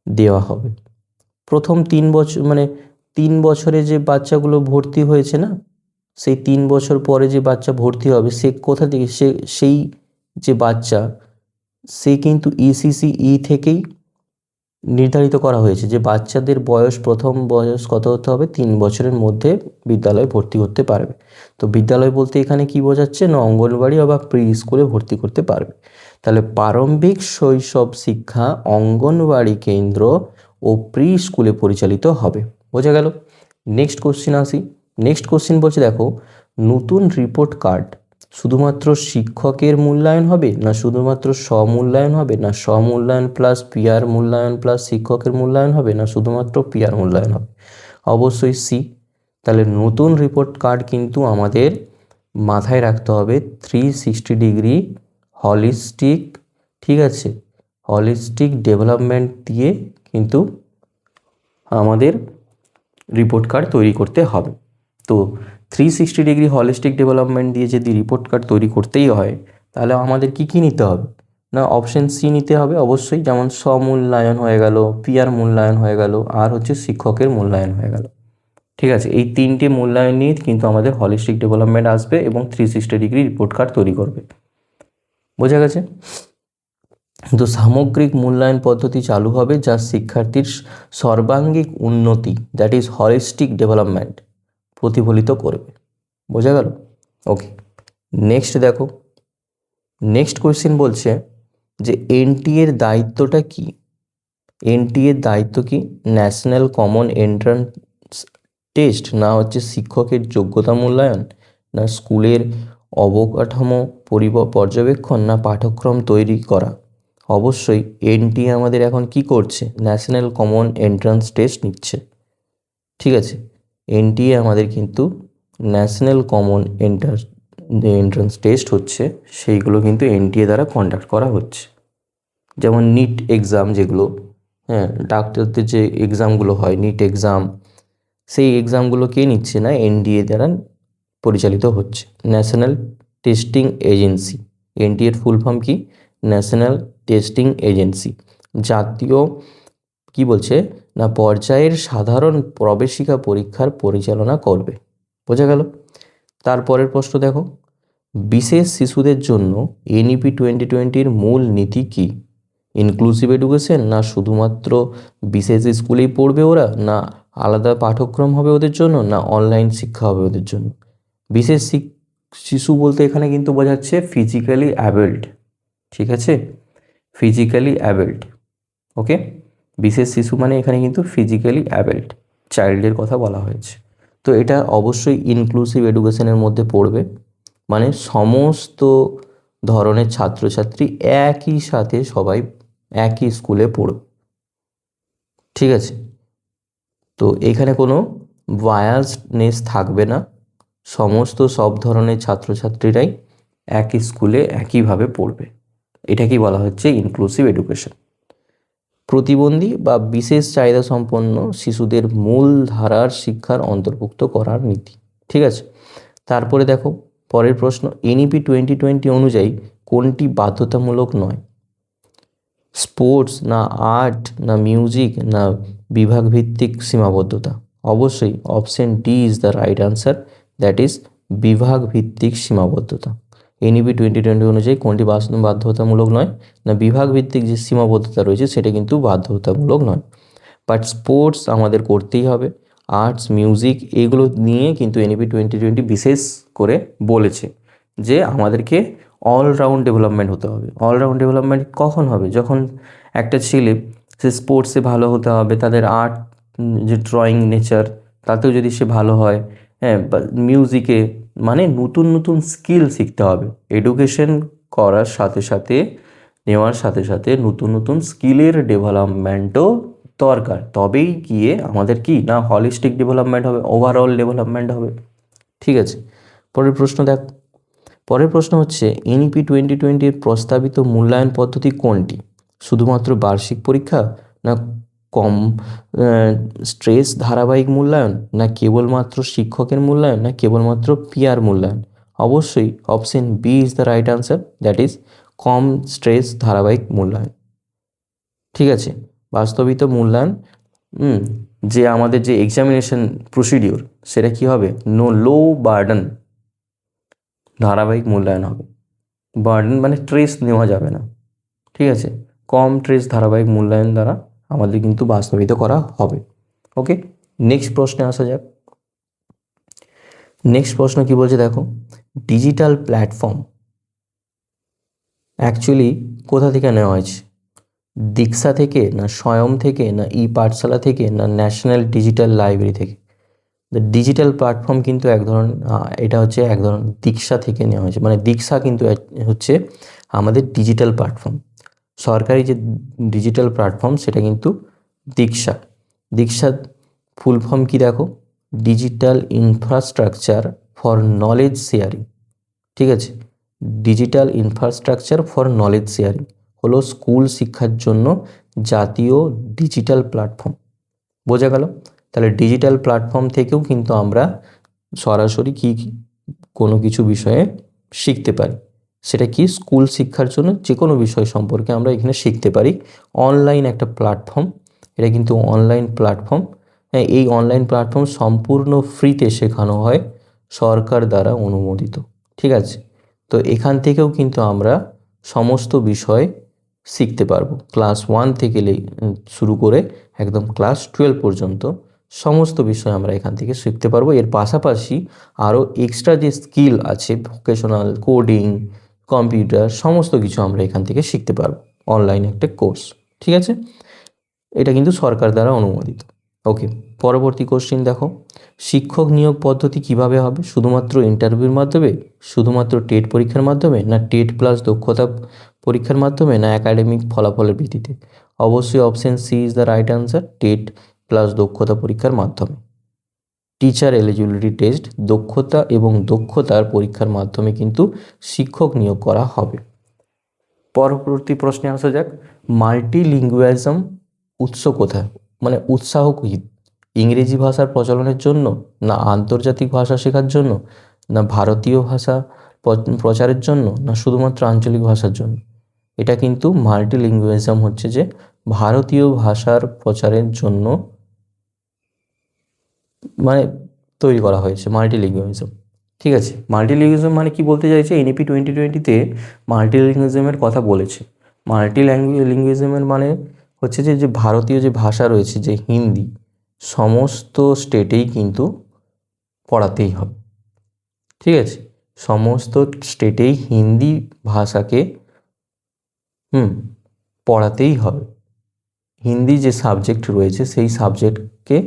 দেওয়া হবে। প্রথম 3 বছর মানে 3 বছরে যে বাচ্চাগুলো ভর্তি হয়েছে না, সেই 3 বছর পরে যে বাচ্চা ভর্তি হবে, সে কোথা থেকে, সেই যে বাচ্চা, সে কিন্তু ECCE থেকেই নির্ধারিত করা হয়েছে যে বাচ্চাদের বয়স, প্রথম বয়স কত হতে হবে, 3 বছরের মধ্যে বিদ্যালয়ে ভর্তি করতে পারবে। তো বিদ্যালয় বলতে এখানে কি বোঝাচ্ছে না, অঙ্গনবাড়ি বা প্রি স্কুলে ভর্তি করতে পারবে। তাহলে প্রারম্ভিক শৈশব শিক্ষা অঙ্গনবাড়ি কেন্দ্র ও প্রি স্কুলে পরিচালিত হবে। বোঝা গেল? নেক্সট কোশ্চিন আসি। নেক্সট কোশ্চিন বলছে, দেখো, নতুন রিপোর্ট কার্ড শুধুমাত্র শিক্ষকের মূল্যায়ন হবে, না শুধুমাত্র স্বমূল্যায়ন হবে, না স্বমূল্যায়ন প্লাস পিয়ার মূল্যায়ন প্লাস শিক্ষকের মূল্যায়ন হবে, না শুধুমাত্র পিয়ার মূল্যায়ন হবে? অবশ্যই সি। তাহলে নতুন রিপোর্ট কার্ড কিন্তু আমাদের মাথায় রাখতে হবে 360 ডিগ্রি হলিস্টিক, ঠিক আছে, হলিস্টিক ডেভেলপমেন্ট দিয়ে কিন্তু আমাদের রিপোর্ট কার্ড তৈরি করতে হবে। তো 360 ডিগ্রি হলিস্টিক ডেভেলপমেন্ট দিয়ে যদি রিপোর্ট কার্ড তৈরি করতেই হয়, তাহলে আমাদের কি কি নিতে হবে না, অপশন সি নিতে হবে অবশ্যই, যেমন স্বমূল্যায়ন হয়ে গেল, পিয়ার মূল্যায়ন হয়ে গেল, আর হচ্ছে শিক্ষকের মূল্যায়ন হয়ে গেল। ঠিক আছে, এই 3টে মূল্যায়ন নিয়ে কিন্তু আমাদের হলিস্টিক ডেভেলপমেন্ট আসবে এবং 360 ডিগ্রি রিপোর্ট কার্ড তৈরি করবে। বোঝা গেছে? তো সামগ্রিক মূল্যায়ন পদ্ধতি চালু হবে যা শিক্ষার্থীর সর্বাঙ্গিক উন্নতি, দ্যাট ইজ হলিস্টিক ডেভেলপমেন্ট, প্রতিফলিত করবে। বোঝা গেল? ওকে, নেক্সট দেখো। নেক্সট কোয়েশ্চেন বলছে যে এনটিএর দায়িত্বটা কি? এনটিএর দায়িত্ব কি? ন্যাশনাল কমন এন্ট্রান্স টেস্ট, না হচ্ছে শিক্ষকের যোগ্যতা মূল্যায়ন, না স্কুলের অবকাঠামো পর্যবেক্ষণ, না পাঠ্যক্রম তৈরি করা? অবশ্যই এনটিএ আমাদের এখন কি করছে, ন্যাশনাল কমন এন্ট্রান্স টেস্ট নিচ্ছে। ঠিক আছে, এনটিএ আমাদের কিন্তু ন্যাশনাল কমন এন্ট্রান্স টেস্ট হচ্ছে, সেইগুলো কিন্তু এনটিএ দ্বারা কন্ডাক্ট করা হচ্ছে। যেমন নিট এক্সাম যেগুলো, হ্যাঁ, ডাক্তারদের যে এক্সামগুলো হয়, নিট এক্সাম, সেই এক্সামগুলো কে নিচ্ছে না, এনটিএ দ্বারা পরিচালিত হচ্ছে। ন্যাশনাল টেস্টিং এজেন্সি, এনটিএর ফুল ফর্ম কি? National testing agency. জাতীয় কি বলছে না, পর্যায়ের সাধারণ প্রবেশিকা পরীক্ষার পরিচালনা করবে। বোঝা গেল? তারপরের প্রশ্ন দেখো, বিশেষ শিশুদের জন্য এনইপি 2020-র মূল নীতি কি? ইনক্লুসিভ এডুকেশন, না শুধুমাত্র বিশেষ স্কুলেই পড়বে ওরা, না আলাদা পাঠ্যক্রম হবে ওদের জন্য, না অনলাইন শিক্ষা হবে ওদের জন্য? বিশেষ শিশু বলতে এখানে কিন্তু বোঝাচ্ছে ফিজিক্যালি অ্যাবেল্ড। ঠিক আছে, ফিজিক্যালি অ্যাবেল্ড। ওকে, বিশেষ শিশু মানে এখানে কিন্তু ফিজিক্যালি অ্যাবেল্ড চাইল্ডের কথা বলা হয়েছে। তো এটা অবশ্যই ইনক্লুসিভ এডুকেশনের মধ্যে পড়বে, মানে সমস্ত ধরনের ছাত্রছাত্রী একই সাথে সবাই একই স্কুলে পড়বে। ঠিক আছে, তো এখানে কোনো বায়াসনেস থাকবে না, সমস্ত সব ধরনের ছাত্রছাত্রীরাই একই স্কুলে একইভাবে পড়বে। এটাকেই বলা হচ্ছে ইনক্লুসিভ এডুকেশন। প্রতিবন্ধী বা বিশেষ চাহিদা সম্পন্ন শিশুদের মূল ধারার শিক্ষার অন্তর্ভুক্ত করার নীতি। ঠিক আছে, তারপরে দেখো পরের প্রশ্ন, এনইপি 2020 অনুযায়ী কোনটি বাধ্যতামূলক নয়? স্পোর্টস, না আর্ট, না মিউজিক, না বিভাগভিত্তিক সীমাবদ্ধতা? অবশ্যই option D is the right answer, that is বিভাগ ভিত্তিক সীমাবদ্ধতা। এনইপি 2020 অনুযায়ী কোনটি বাধ্যতামূলক নয়? না বিভাগ ভিত্তিক যে সীমাবদ্ধতা রয়েছে সেটা কিন্তু বাধ্যতামূলক নয়। বাট স্পোর্টস আমাদের করতেই হবে, আর্টস, মিউজিক এগুলো নিয়ে কিন্তু এনইপি 2020 বিশেষ করে বলেছে যে আমাদেরকে অলরাউন্ড ডেভেলপমেন্ট হতে হবে। অলরাউন্ড ডেভেলপমেন্ট কখন হবে? যখন একটা ছেলে সে স্পোর্টসে ভালো হতে হবে, তাদের আর্ট যে ড্রয়িং নেচার তাতেও যদি সে ভালো হয়, হ্যাঁ, বা মিউজিকে, মানে নতুন নতুন স্কিল শিখতে হবে। এডুকেশন করার সাথে সাথে নেওয়ার সাথে সাথে নতুন নতুন স্কিলের ডেভেলপমেন্টও দরকার, তবেই গিয়ে আমাদের কি না হলিস্টিক ডেভেলপমেন্ট হবে, ওভারঅল ডেভেলপমেন্ট হবে। ঠিক আছে, পরের প্রশ্ন দেখ। পরের প্রশ্ন হচ্ছে এনইপি 2020-র প্রস্তাবিত মূল্যায়ন পদ্ধতি কোনটি? শুধুমাত্র বার্ষিক পরীক্ষা, না কম স্ট্রেস ধারাবাহিক মূল্যায়ন, না কেবলমাত্র শিক্ষকের মূল্যায়ন, না কেবলমাত্র পিয়ার মূল্যায়ন? অবশ্যই option B is the right answer, that is কম স্ট্রেস ধারাবাহিক মূল্যায়ন। ঠিক আছে, বাস্তবিত মূল্যায়ন, যে আমাদের যে এক্সামিনেশন প্রসিডিওর সেটা কি হবে? লো বার্ডেন ধারাবাহিক মূল্যায়ন হবে। বার্ডেন মানে ট্রেস নেওয়া যাবে না। ঠিক আছে, কম ট্রেস ধারাবাহিক মূল্যায়ন দ্বারা আমাদের কিন্তু বাস্তবিত করা হবে। ওকে, নেক্সট প্রশ্নে আসা যাক। নেক্সট প্রশ্ন কি বলছে দেখো, ডিজিটাল প্ল্যাটফর্ম অ্যাকচুয়ালি কোথা থেকে নেওয়া হয়েছে? দীক্ষা থেকে, না স্বয়ম থেকে, না ই পাঠশালা থেকে, না ন্যাশনাল ডিজিটাল লাইব্রেরি থেকে? ডিজিটাল প্ল্যাটফর্ম কিন্তু এক ধরনের, এটা হচ্ছে এক ধরনের দীক্ষা থেকে নেওয়া হয়েছে। মানে দীক্ষা কিন্তু হচ্ছে আমাদের ডিজিটাল প্ল্যাটফর্ম, সরকারি যে ডিজিটাল প্ল্যাটফর্ম সেটা কিন্তু দীক্ষা। দীক্ষার ফুল ফর্ম কি দেখো, digital infrastructure for knowledge sharing. ঠিক আছে, digital infrastructure for knowledge sharing হলো স্কুল শিক্ষার জন্য জাতীয় ডিজিটাল প্ল্যাটফর্ম। বোঝা গেল? তাহলে ডিজিটাল প্ল্যাটফর্ম থেকেও কিন্তু আমরা সরাসরি কি কোনো কিছু বিষয়ে শিখতে পারি। সেটা কি স্কুল শিক্ষার জন্য যে কোনো বিষয় সম্পর্কে আমরা এখানে শিখতে পারি। অনলাইন একটা প্ল্যাটফর্ম, এটা কিন্তু অনলাইন প্ল্যাটফর্ম। হ্যাঁ, এই অনলাইন প্ল্যাটফর্ম সম্পূর্ণ ফ্রিতে শেখানো হয়, সরকার দ্বারা অনুমোদিত। ঠিক আছে, তো এখান থেকেও কিন্তু আমরা সমস্ত বিষয় শিখতে পারবো। ক্লাস 1 থেকে শুরু করে একদম ক্লাস 12 পর্যন্ত সমস্ত বিষয় আমরা এখান থেকে শিখতে পারবো। এর পাশাপাশি আরও এক্সট্রা যে স্কিল আছে, ভোকেশনাল, কোডিং, কম্পিউটার, সমস্ত কিছু আমরা এখান থেকে শিখতে পারবো। অনলাইন একটা কোর্স। ঠিক আছে, এটা কিন্তু সরকার দ্বারা অনুমোদিত। ওকে, পরবর্তী কোশ্চিন দেখো, শিক্ষক নিয়োগ পদ্ধতি কিভাবে হবে? শুধুমাত্র ইন্টারভিউর মাধ্যমে, শুধুমাত্র টেট পরীক্ষার মাধ্যমে, না টেট প্লাস দক্ষতা পরীক্ষার মাধ্যমে, না একাডেমিক ফলাফলের ভিত্তিতে? অবশ্যই option C is the right answer, TET plus দক্ষতা পরীক্ষার মাধ্যমে। টিচার এলিজিবিলিটি টেস্ট, দক্ষতা এবং দক্ষতার পরীক্ষার মাধ্যমে কিন্তু শিক্ষক নিয়োগ করা হবে। পরবর্তী প্রশ্নে আসা যাক, মাল্টিলিঙ্গুয়ালিজম উৎস কোথায়? মানে উৎসাহ কি? ইংরেজি ভাষার প্রচলনের জন্য, না আন্তর্জাতিক ভাষা শেখার জন্য, না ভারতীয় ভাষা প্রচারের জন্য, না শুধুমাত্র আঞ্চলিক ভাষার জন্য? এটা কিন্তু মাল্টিলিঙ্গুয়ালিজম হচ্ছে যে ভারতীয় ভাষার প্রচারের জন্য মানে তৈরি করা হয়েছে মাল্টিলিঙ্গুয়ালিজম। ঠিক আছে, মাল্টিলিঙ্গুয়ালিজম মানে কি বলতে চাইছে? এনইপি 2020-তে মাল্টিলিঙ্গুয়ালিজমের কথা বলেছে। মাল্টিলিঙ্গুয়ালিজমের মানে হচ্ছে যে ভারতীয় যে ভাষা রয়েছে, যে হিন্দি, সমস্ত স্টেটেই কিন্তু পড়াতেই হবে। ঠিক আছে, সমস্ত স্টেটেই হিন্দি ভাষাকে পড়াতেই হবে। হিন্দি যে সাবজেক্ট রয়েছে সেই সাবজেক্টকে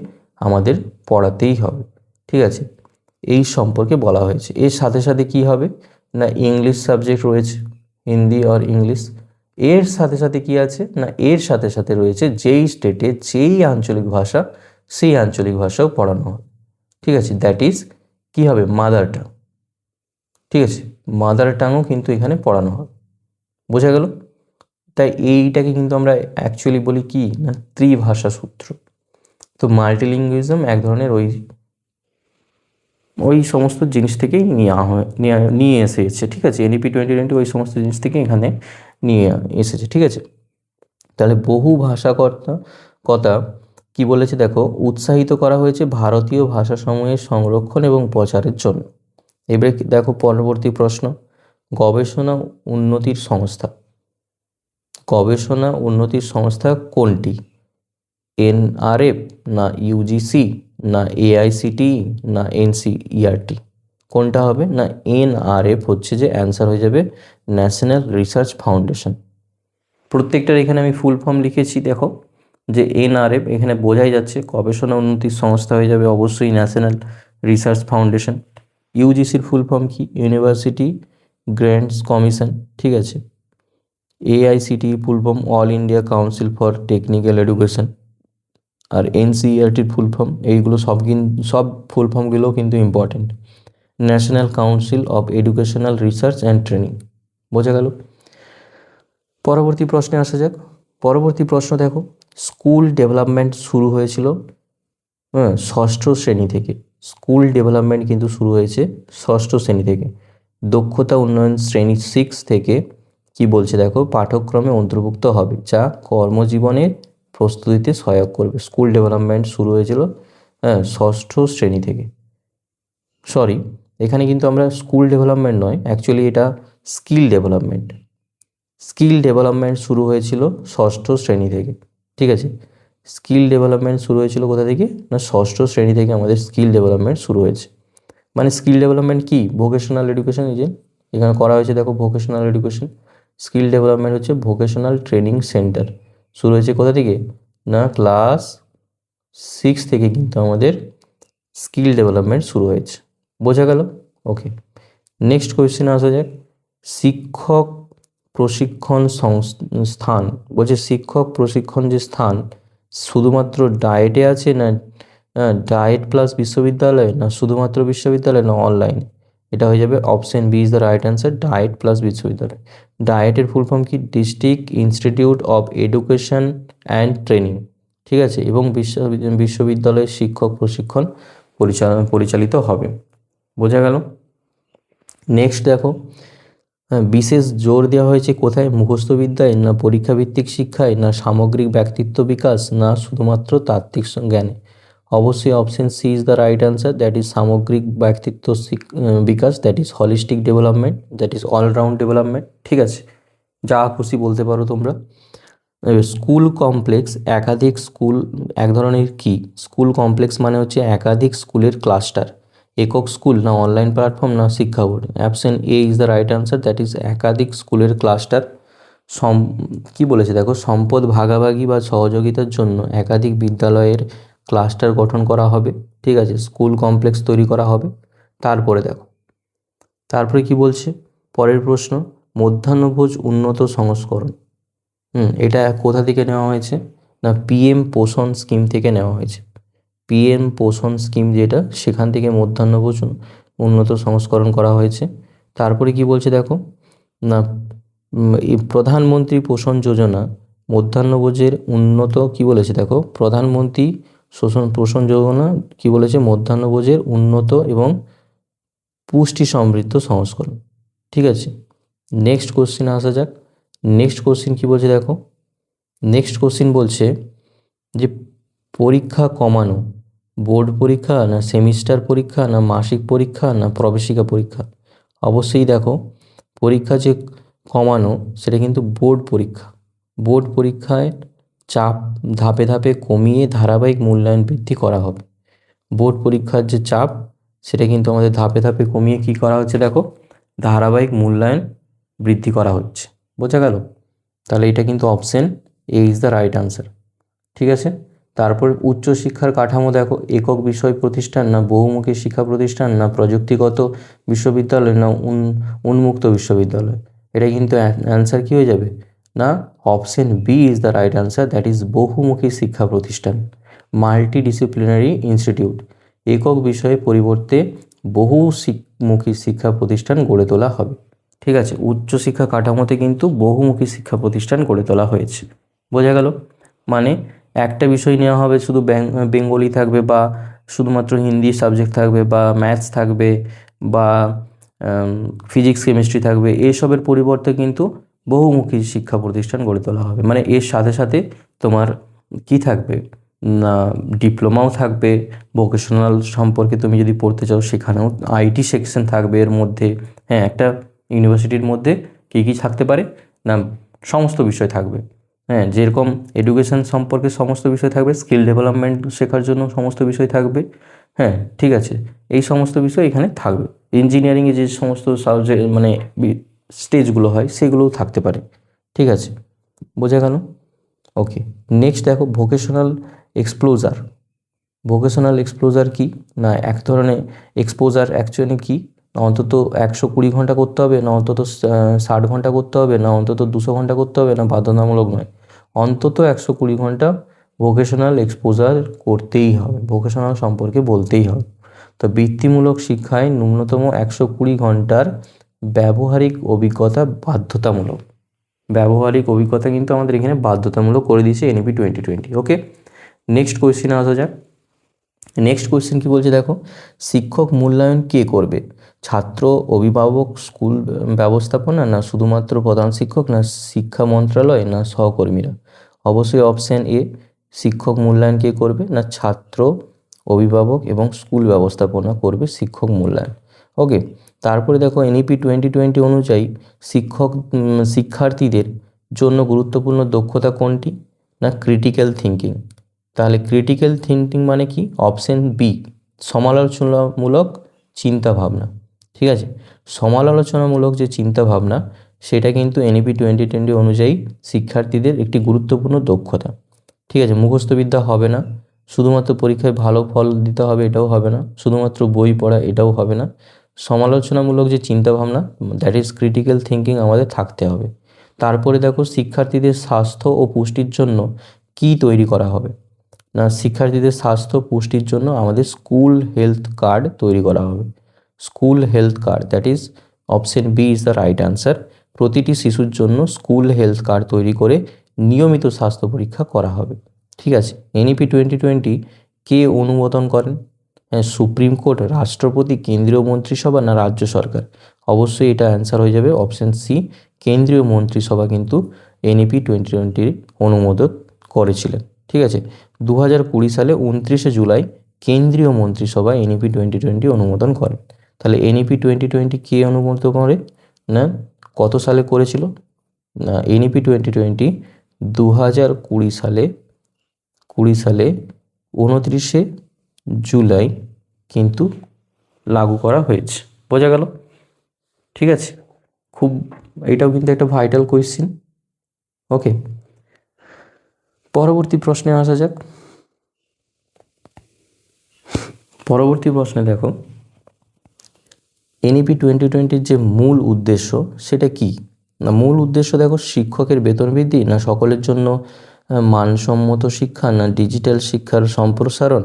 আমাদের পড়াতেই হবে। ঠিক আছে, এই সম্পর্কে বলা হয়েছে। এর সাথে সাথে কি হবে না ইংলিশ সাবজেক্ট রয়েছে, হিন্দি আর ইংলিশ। এর সাথে সাথে কি আছে না এর সাথে সাথে রয়েছে যেই স্টেটে যেই আঞ্চলিক ভাষা, সেই আঞ্চলিক ভাষাও পড়ানো হবে। ঠিক আছে, দ্যাট ইজ কি হবে? Mother tongue. ঠিক আছে, মাদার টাংও কিন্তু এখানে পড়ানো হবে। বোঝা গেল? তাই এইটাকে কিন্তু আমরা অ্যাকচুয়ালি বলি কি না ত্রিভাষা সূত্র। তো মাল্টিলিঙ্গুইজম এক ধরনের ওই সমস্ত জিনিস থেকেই নিয়ে এসেছে। ঠিক আছে, এনইপি 2020 ওই সমস্ত জিনিস থেকে এখানে নিয়ে এসেছে। ঠিক আছে, তাহলে বহু কথা কি বলেছে দেখো, উৎসাহিত করা হয়েছে ভারতীয় ভাষাসমূহের সংরক্ষণ এবং প্রচারের জন্য। এবারে দেখো পরবর্তী প্রশ্ন, গবেষণা উন্নতির সংস্থা, গবেষণা উন্নতির সংস্থা কোনটি? এনআরএফ, না ইউজিসি, না এআইসিটিই, না এনসিইআরটি? কোনটা হবে? না এনআরএফ হচ্ছে যে অ্যান্সার হয়ে যাবে, ন্যাশনাল রিসার্চ ফাউন্ডেশন। প্রত্যেকটার এখানে আমি ফুল ফর্ম লিখেছি, দেখো যে এনআরএফ, এখানে বোঝাই যাচ্ছে গবেষণা উন্নতির সংস্থা হয়ে যাবে অবশ্যই ন্যাশনাল রিসার্চ ফাউন্ডেশন। ইউজিসির ফুল ফর্ম কি? ইউনিভার্সিটি গ্র্যান্টস কমিশন, ঠিক আছে। AICT full form all India council for technical education. আর এনসিইআরটির ফুল ফর্ম, এইগুলো সব ফুল ফর্মগুলো কিন্তু important, national council of educational research and training. বোঝা গেল? পরবর্তী প্রশ্নে আসা যাক। পরবর্তী প্রশ্ন দেখো, স্কুল ডেভেলপমেন্ট শুরু হয়েছিল ষষ্ঠ শ্রেণী থেকে। স্কুল ডেভেলপমেন্ট কিন্তু শুরু হয়েছে ষষ্ঠ শ্রেণী থেকে। দক্ষতা উন্নয়ন শ্রেণী 6 থেকে কি বলছে দেখো, পাঠ্যক্রমে অন্তর্ভুক্ত হবে, যা কর্মজীবনের প্রস্তুতিতে সহায়ক করবে। স্কুল ডেভেলপমেন্ট শুরু হয়েছিল ষষ্ঠ শ্রেণী থেকে। সরি, এখানে কিন্তু আমরা স্কুল ডেভেলপমেন্ট নয়, অ্যাকচুয়ালি এটা স্কিল ডেভেলপমেন্ট। স্কিল ডেভেলপমেন্ট শুরু হয়েছিল ষষ্ঠ শ্রেণী থেকে, ঠিক আছে। স্কিল ডেভেলপমেন্ট শুরু হয়েছিল কোথা থেকে? না ষষ্ঠ শ্রেণী থেকে আমাদের স্কিল ডেভেলপমেন্ট শুরু হয়েছে। মানে স্কিল ডেভেলপমেন্ট কি? ভোকেশনাল এডুকেশন, এই যে এখানে করা হয়েছে দেখো, ভোকেশনাল এডুকেশন। স্কিল ডেভেলপমেন্ট হচ্ছে ভোকেশনাল ট্রেনিং সেন্টার। শুরু হয়েছে কোথা থেকে? না ক্লাস 6 থেকে কিন্তু আমাদের স্কিল ডেভেলপমেন্ট শুরু হয়েছে। বোঝা গেল? ওকে, নেক্সট কোয়েশ্চেনে আসা যাক। শিক্ষক প্রশিক্ষণ স্থান, বলছে শিক্ষক প্রশিক্ষণ যে স্থান শুধুমাত্র ডায়েটে আছে, না ডায়েট প্লাস বিশ্ববিদ্যালয়, না শুধুমাত্র বিশ্ববিদ্যালয়, না অনলাইন? এটা হয়ে যাবে option B is the right answer, DIET plus বিশ্ববিদ্যালয়। ডায়েটের ফুল ফর্ম কি? District institute of education and training, ঠিক আছে। এবং বিশ্ববিদ্যালয়ের শিক্ষক প্রশিক্ষণ পরিচালিত হবে। বোঝা গেল? নেক্সট দেখো, বিশেষ জোর দেওয়া হয়েছে কোথায়? মুখস্থবিদ্যায়, না পরীক্ষাভিত্তিক শিক্ষায়, না সামগ্রিক ব্যক্তিত্ব বিকাশ, না শুধুমাত্র তাত্ত্বিক জ্ঞানে? অবশ্যই option C is the right answer, that is সামগ্রিক ব্যক্তিত্ব বিকাশ, that is holistic development, that is all round development, ঠিক আছে। যা খুশি বলতে পারো তোমরা। স্কুল কমপ্লেক্স, একাধিক স্কুল এক ধরনের কি? স্কুল কমপ্লেক্স মানে হচ্ছে একাধিক স্কুলের ক্লাস্টার। একক স্কুল, না অনলাইন প্ল্যাটফর্ম, না শিক্ষা board? Option A is the right answer, that is একাধিক স্কুলের ক্লাস্টার। কি বলেছে দেখো, সম্পদ ভাগাভাগি বা সহযোগিতার জন্য একাধিক বিদ্যালয়ের ক্লাস্টার গঠন করা হবে, ঠিক আছে। স্কুল কমপ্লেক্স তৈরি করা হবে। তারপরে দেখো, তারপরে কি বলছে পরের প্রশ্ন, মধ্যাহ্নভোজ উন্নত সংস্করণ। এটা কোথা থেকে নেওয়া হয়েছে? না পিএম পোষণ স্কিম থেকে নেওয়া হয়েছে। পিএম পোষণ স্কিম যেটা, সেখান থেকে মধ্যাহ্নভোজ উন্নত সংস্করণ করা হয়েছে। তারপরে কি বলছে দেখো, না এই প্রধানমন্ত্রী পোষণ যোজনা মধ্যাহ্নভোজের উন্নত, কি বলেছে দেখো, প্রধানমন্ত্রী পোষণ যোজনা কি বলেছে? মধ্যাহ্নভোজের উন্নত এবং পুষ্টি সমৃদ্ধ সংস্করণ, ঠিক আছে। নেক্সট কোশ্চিনে আসা যাক। নেক্সট কোশ্চিন কি বলছে দেখো, নেক্সট কোশ্চিন বলছে যে পরীক্ষা কমানো, বোর্ড পরীক্ষা, না সেমিস্টার পরীক্ষা, না মাসিক পরীক্ষা, না প্রবেশিকা পরীক্ষা? অবশ্যই দেখো, পরীক্ষা যে কমানো সেটা কিন্তু বোর্ড পরীক্ষা। বোর্ড পরীক্ষায় চাপ ধাপে ধাপে কমিয়ে ধারাবাহিক মূল্যায়ন বৃদ্ধি করা হবে। বোর্ড পরীক্ষার যে চাপ সেটা কিন্তু আমাদের ধাপে ধাপে কমিয়ে কি করা হচ্ছে দেখো, ধারাবাহিক মূল্যায়ন বৃদ্ধি করা হচ্ছে। বোঝা গেল? তাহলে এটা কিন্তু option A is the right answer, ঠিক আছে। তারপর উচ্চশিক্ষার কাঠামো দেখো, একক বিষয় প্রতিষ্ঠান, না বহুমুখী শিক্ষা প্রতিষ্ঠান, না প্রযুক্তিগত বিশ্ববিদ্যালয়, না উন্মুক্ত বিশ্ববিদ্যালয়? এটা কিন্তু অ্যান্সার কী হয়ে যাবে? না option B is the right answer, that is বহুমুখী শিক্ষা প্রতিষ্ঠান, মাল্টিডিসিপ্লিনারি ইনস্টিটিউট। একক বিষয়ে পরিবর্তে বহুমুখী শিক্ষা প্রতিষ্ঠান গড়ে তোলা হবে, ঠিক আছে। উচ্চশিক্ষা কাঠামোতে কিন্তু বহুমুখী শিক্ষা প্রতিষ্ঠান গড়ে তোলা হয়েছে। বোঝা গেল? মানে একটা বিষয় নেওয়া হবে, শুধু বেঙ্গলি থাকবে, বা শুধুমাত্র হিন্দি সাবজেক্ট থাকবে, বা ম্যাথস থাকবে, বা ফিজিক্স কেমিস্ট্রি থাকবে, এসবের পরিবর্তে কিন্তু বহুমুখী শিক্ষা প্রতিষ্ঠান গড়ে তোলা হবে। মানে এর সাথে সাথে তোমার কি থাকবে? না ডিপ্লোমাও থাকবে, ভোকেশনাল সম্পর্কে তুমি যদি পড়তে চাও সেখানেও আইটি সেকশন থাকবে এর মধ্যে। হ্যাঁ, একটা ইউনিভার্সিটির মধ্যে কী কী থাকতে পারে না সমস্ত বিষয় থাকবে। হ্যাঁ, যেরকম এডুকেশন সম্পর্কে সমস্ত বিষয় থাকবে, স্কিল ডেভেলপমেন্ট শেখার জন্য সমস্ত বিষয় থাকবে। হ্যাঁ, ঠিক আছে, এই সমস্ত বিষয় এখানে থাকবে। ইঞ্জিনিয়ারিংয়ে যে সমস্ত সাবজেক্ট মানে স্টেজগুলো হয় সেগুলোও থাকতে পারে। ঠিক আছে, বোঝা গেল? ওকে, নেক্সট দেখো ভোকেশনাল এক্সপ্লোজার। ভোকেশনাল এক্সপ্লোজার কি না এক ধরনের এক্সপোজার অ্যাকচুয়ালি কি, না অন্তত 120 ঘন্টা করতে হবে, না অন্তত 60 ঘন্টা করতে হবে, না অন্তত 200 ঘন্টা করতে হবে, না বাধ্যতামূলক নয়, অন্তত 120 ঘন্টা ভোকেশনাল এক্সপোজার করতেই হবে, ভোকেশনাল সম্পর্কে বলতেই হবে। তো বৃত্তিমূলক শিক্ষায় ন্যূনতম 120 ঘন্টার ব্যবহারিক অভিজ্ঞতা বাধ্যতামূলক। ব্যবহারিক অভিজ্ঞতা কিন্তু আমাদের এখানে বাধ্যতামূলক করে দিয়েছে এনইপি 2020। ওকে, নেক্সট কোয়েশ্চেনে আসা যাক। নেক্সট কোয়েশ্চেন কী বলছে দেখো, শিক্ষক মূল্যায়ন কে করবে? ছাত্র, অভিভাবক, স্কুল ব্যবস্থাপনা, না শুধুমাত্র প্রধান শিক্ষক, না শিক্ষা মন্ত্রণালয়, না সহকর্মীরা? অবশ্যই অপশান এ, শিক্ষক মূল্যায়ন কে করবে না ছাত্র, অভিভাবক এবং স্কুল ব্যবস্থাপনা করবে শিক্ষক মূল্যায়ন। ওকে, তারপরে দেখো এনইপি 2020 অনুযায়ী শিক্ষার্থীদের জন্য গুরুত্বপূর্ণ দক্ষতা কোনটি? না ক্রিটিক্যাল থিঙ্কিং। তাহলে ক্রিটিক্যাল থিঙ্কিং মানে কি? অপশন বি, সমালোচনামূলক চিন্তাভাবনা। ঠিক আছে, সমালোচনামূলক যে চিন্তাভাবনা সেটা কিন্তু এনইপি 2020 অনুযায়ী শিক্ষার্থীদের একটি গুরুত্বপূর্ণ দক্ষতা। ঠিক আছে, মুখস্থবিদ্যা হবে না, শুধুমাত্র পরীক্ষায় ভালো ফল দিতে হবে এটাও হবে না, শুধুমাত্র বই পড়া এটাও হবে না, সমালোচনামূলক যে চিন্তাভাবনা দ্যাট ইজ ক্রিটিক্যাল থিঙ্কিং আমাদের থাকতে হবে। তারপরে দেখো শিক্ষার্থীদের স্বাস্থ্য ও পুষ্টির জন্য কি তৈরি করা হবে? না শিক্ষার্থীদের স্বাস্থ্য পুষ্টির জন্য আমাদের স্কুল হেলথ কার্ড তৈরি করা হবে। School health card, that is option B is the right answer. প্রতিটি শিশুর জন্য স্কুল হেলথ কার্ড তৈরি করে নিয়মিত স্বাস্থ্য পরীক্ষা করা হবে। ঠিক আছে, এনইপি 2020 কে অনুমোদন করেন? হ্যাঁ, সুপ্রিম কোর্ট, রাষ্ট্রপতি, কেন্দ্রীয় মন্ত্রিসভা, না রাজ্য সরকার? অবশ্যই এটা অ্যান্সার হয়ে যাবে অপশন সি, কেন্দ্রীয় মন্ত্রিসভা কিন্তু এনইপি 2020 অনুমোদন করেছিলেন। ঠিক আছে, 2020 সালে 29শে জুলাই কেন্দ্রীয় মন্ত্রিসভা এনইপি 2020 অনুমোদন করেন। তাহলে এনইপি 2020 কে অনুমোদন করে? না কত সালে করেছিল? না এনইপি 2020 2020 সালে 29শে জুলাই কিন্তু লাগু করা হয়েছে। বোঝা গেল? ঠিক আছে, খুব এটাও কিন্তু একটা ভাইটাল কোয়েশ্চেন। ওকে, পরবর্তী প্রশ্নে আসা যাক। পরবর্তী প্রশ্নে দেখো এনইপি 2020 যে মূল উদ্দেশ্য সেটা কি? না মূল উদ্দেশ্য দেখো শিক্ষকের বেতন বৃদ্ধি, না সকলের জন্য মানসম্মত শিক্ষা, না ডিজিটাল শিক্ষার সম্প্রসারণ,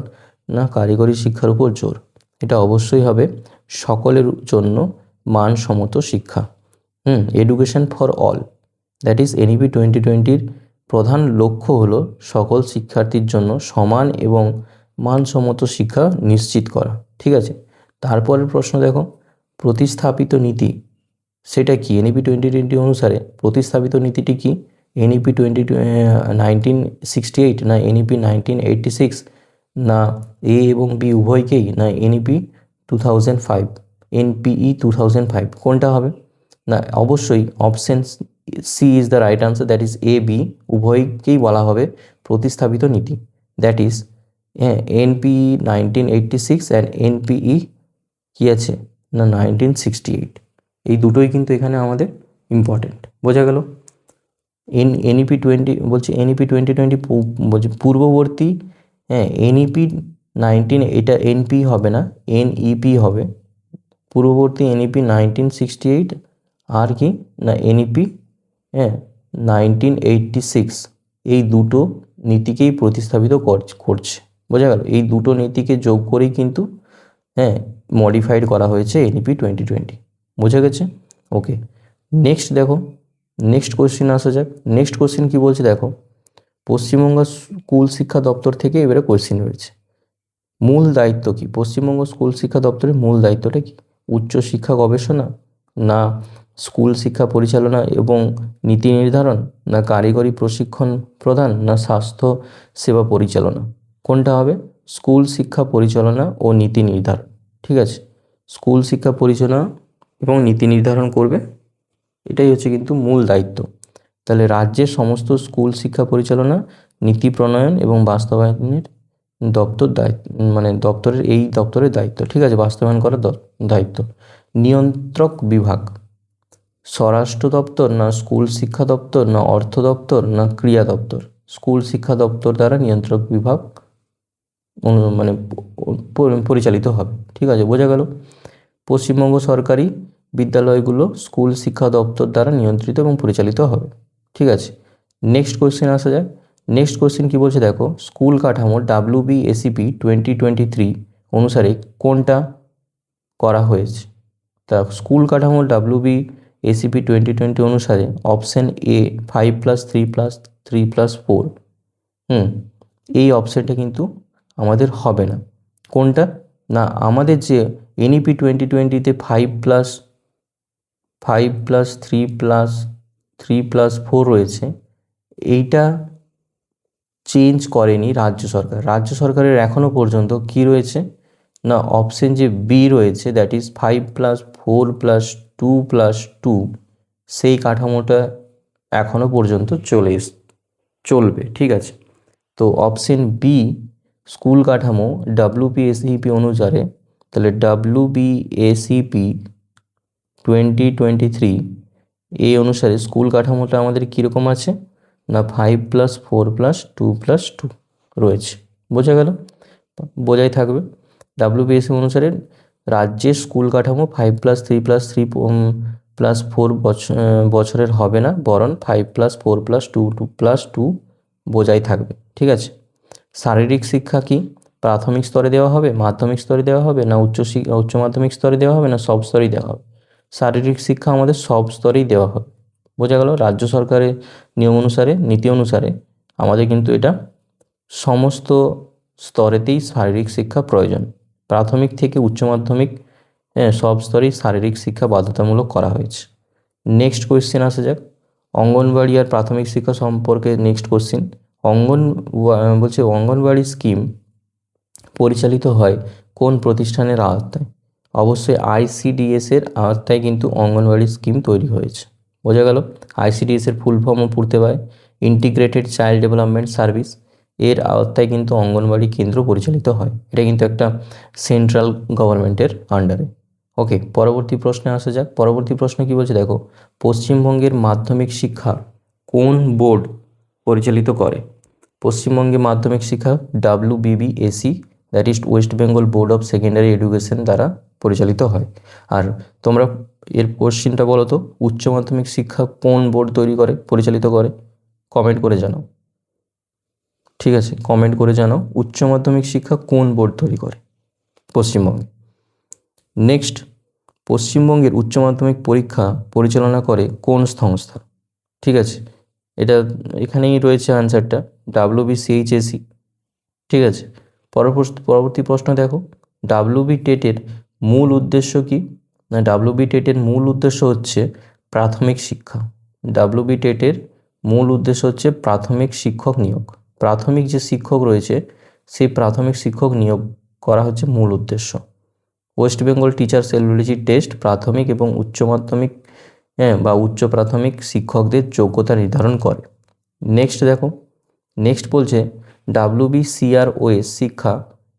না কারিগরি শিক্ষার উপর জোর? এটা অবশ্যই হবে সকলের জন্য মানসম্মত শিক্ষা। Education for all, that is NEP 2020 প্রধান লক্ষ্য হলো সকল শিক্ষার্থীর জন্য সমান এবং মানসম্মত শিক্ষা নিশ্চিত করা। ঠিক আছে, তারপরের প্রশ্ন দেখো প্রতিস্থাপিত নীতি সেটা কি? এনইপি 2020 অনুসারে প্রতিস্থাপিত নীতিটি কি? এনইপি 1968, না এনইপি 1986, না এ এবং বি উভয়কেই, না এনইপি 2005, এনপিই 2005? কোনটা হবে? না অবশ্যই option C is the right answer, that is A B উভয়কেই বলা হবে প্রতিস্থাপিত নীতি। That is NPE 1986 and NPE কী আছে না 1968। এই দুটোই কিন্তু এখানে আমাদের ইম্পর্টেন্ট। বোঝা গেল? এনইপি 20 বলছে এনইপি 2020 বলছে পূর্ববর্তী, এনইপি 19 এটা এনপি হবে না, এনইপি হবে। পূর্ববর্তী এনইপি 1968 আর কি না এনইপি 1986, এই দুটো নীতিকেই প্রতিস্থাপিত করছে। বোঝা গেল? এই দুটো নীতিকে যোগ করেই কিন্তু মডিফাইড করা হয়েছে এনইপি 2020। বোঝা গেছে? ওকে, নেক্সট দেখো, নেক্সট কোশ্চেন আসা যাক। নেক্সট কোশ্চেন কী বলছে দেখো, পশ্চিমবঙ্গ স্কুল শিক্ষা দপ্তর থেকে এবারে কোশ্চেন রয়েছে। মূল দায়িত্ব কি? পশ্চিমবঙ্গ স্কুল শিক্ষা দপ্তরের মূল দায়িত্বটা কি? উচ্চশিক্ষা গবেষণা, না স্কুল শিক্ষা পরিচালনা এবং নীতি নির্ধারণ, না কারিগরি প্রশিক্ষণ প্রদান, না স্বাস্থ্য সেবা পরিচালনা? কোনটা হবে? স্কুল শিক্ষা পরিচালনা ও নীতি নির্ধারণ। ঠিক আছে, স্কুল শিক্ষা পরিচালনা এবং নীতি নির্ধারণ করবে, এটাই হচ্ছে কিন্তু মূল দায়িত্ব। তাহলে রাজ্যের সমস্ত স্কুল শিক্ষা পরিচালনা, নীতি প্রণয়ন এবং বাস্তবায়নের দপ্তর দায়িত্ব, মানে দপ্তরের এই দপ্তরের দায়িত্ব। ঠিক আছে, বাস্তবায়ন করার দায়িত্ব। নিয়ন্ত্রক বিভাগ, স্বরাষ্ট্র দপ্তর না স্কুল শিক্ষা দপ্তর না অর্থ দপ্তর না ক্রীড়া দপ্তর? স্কুল শিক্ষা দপ্তর দ্বারা নিয়ন্ত্রক বিভাগ মানে পরিচালিত হবে। ঠিক আছে, বোঝা গেল? পশ্চিমবঙ্গ সরকারি বিদ্যালয়গুলো স্কুল শিক্ষা দপ্তর দ্বারা নিয়ন্ত্রিত এবং পরিচালিত হবে। ঠিক আছে, নেক্সট কোয়েশ্চেন আসা যায়। নেক্সট কোয়েশ্চেন কী বলছে দেখো, স্কুল কাঠামো WBACP 2023 অনুসারে কোনটা করা হয়েছে? তা স্কুল কাঠামো WBACP 2020 অনুসারে অপশান এ 5+3+3+4, এই অপশানটা কিন্তু আমাদের হবে না। কোনটা না, আমাদের যে NEP 2020-তে 5+3+3+4 রয়েছে, এইটা চেঞ্জ করেনি রাজ্য সরকার। রাজ্য সরকারের এখনও পর্যন্ত কি রয়েছে না, অপশান যে বি রয়েছে, দ্যাট ইজ 5+4+2+2, সেই কাঠামোটা এখনও পর্যন্ত চলবে। ঠিক আছে, তো অপশান বি স্কুল কাঠামো WBACP অনুসারে, তাহলে WBACP 2023 এই অনুসারে স্কুল কাঠামোটা আমাদের কীরকম আছে না 5+4+2+2 রয়েছে। বোঝা গেল? বোঝাই থাকবে। WBACP অনুসারে রাজ্যের স্কুল কাঠামো 5+3+3+4 বছরের হবে না, বরং 5+4+2+2 বোঝাই থাকবে। ঠিক আছে, শারীরিক শিক্ষা কি প্রাথমিক স্তরে দেওয়া হবে, মাধ্যমিক স্তরে দেওয়া হবে, না উচ্চ মাধ্যমিক স্তরে দেওয়া হবে, না সব স্তরেই দেওয়া হবে? শারীরিক শিক্ষা আমাদের সব স্তরেই দেওয়া হবে। বোঝা গেল? রাজ্য সরকারের নিয়ম অনুসারে, নীতি অনুসারে আমাদের কিন্তু এটা সমস্ত স্তরেতেই শারীরিক শিক্ষা প্রয়োজন। প্রাথমিক থেকে উচ্চ মাধ্যমিক, সব স্তরেই শারীরিক শিক্ষা বাধ্যতামূলক করা হয়েছে। নেক্সট কোয়েশ্চেন আসা যাক, অঙ্গনবাড়ি আর প্রাথমিক শিক্ষা সম্পর্কে নেক্সট কোয়েশ্চেন। অঙ্গনবাড়ি স্কিম পরিচালিত হয় কোন প্রতিষ্ঠানের আওতায়? অবশ্যই ICDS এর আওতায় কিন্তু অঙ্গনবাড়ি স্কিম তৈরি হয়েছে। বোঝা গেল? ICDS এর ফুল ফর্মও পড়তে পারে, ইন্টিগ্রেটেড চাইল্ড ডেভেলপমেন্ট সার্ভিস, এর আওতায় কিন্তু অঙ্গনবাড়ি কেন্দ্র পরিচালিত হয়। এটা কিন্তু একটা সেন্ট্রাল গভর্নমেন্টের আন্ডারে। ওকে, পরবর্তী প্রশ্নে আসা যাক। পরবর্তী প্রশ্ন কী বলছে দেখো, পশ্চিমবঙ্গের মাধ্যমিক শিক্ষা কোন বোর্ড পরিচালিত করে? পশ্চিমবঙ্গে মাধ্যমিক শিক্ষা WBBAC, that is West Bengal board of secondary education দ্বারা পরিচালিত হয়। আর তোমরা এর কোশ্চেনটা বলো তো, উচ্চ মাধ্যমিক শিক্ষা কোন বোর্ড পরিচালিত করে? কমেন্ট করে জানাও। ঠিক আছে, কমেন্ট করে জানাও উচ্চ মাধ্যমিক শিক্ষা কোন বোর্ড তৈরি করে পশ্চিমবঙ্গে। নেক্সট, পশ্চিমবঙ্গের উচ্চ মাধ্যমিক পরীক্ষা পরিচালনা করে কোন সংস্থা? ঠিক আছে, এটা এখানেই রয়েছে আনসারটা, WBCHSE। ঠিক আছে, পরবর্তী প্রশ্ন দেখো, টেটের মূল উদ্দেশ্য কি? না, টেটের মূল উদ্দেশ্য হচ্ছে প্রাথমিক শিক্ষা। টেটের মূল উদ্দেশ্য হচ্ছে প্রাথমিক শিক্ষক নিয়োগ। প্রাথমিক যে শিক্ষক রয়েছে, সেই প্রাথমিক শিক্ষক নিয়োগ করা হচ্ছে মূল উদ্দেশ্য। West Bengal teachers eligibility test প্রাথমিক এবং উচ্চ মাধ্যমিক বা উচ্চ প্রাথমিক শিক্ষকদের যোগ্যতা নির্ধারণ করে। নেক্সট দেখো, নেক্সট বলছে WBCROS শিক্ষা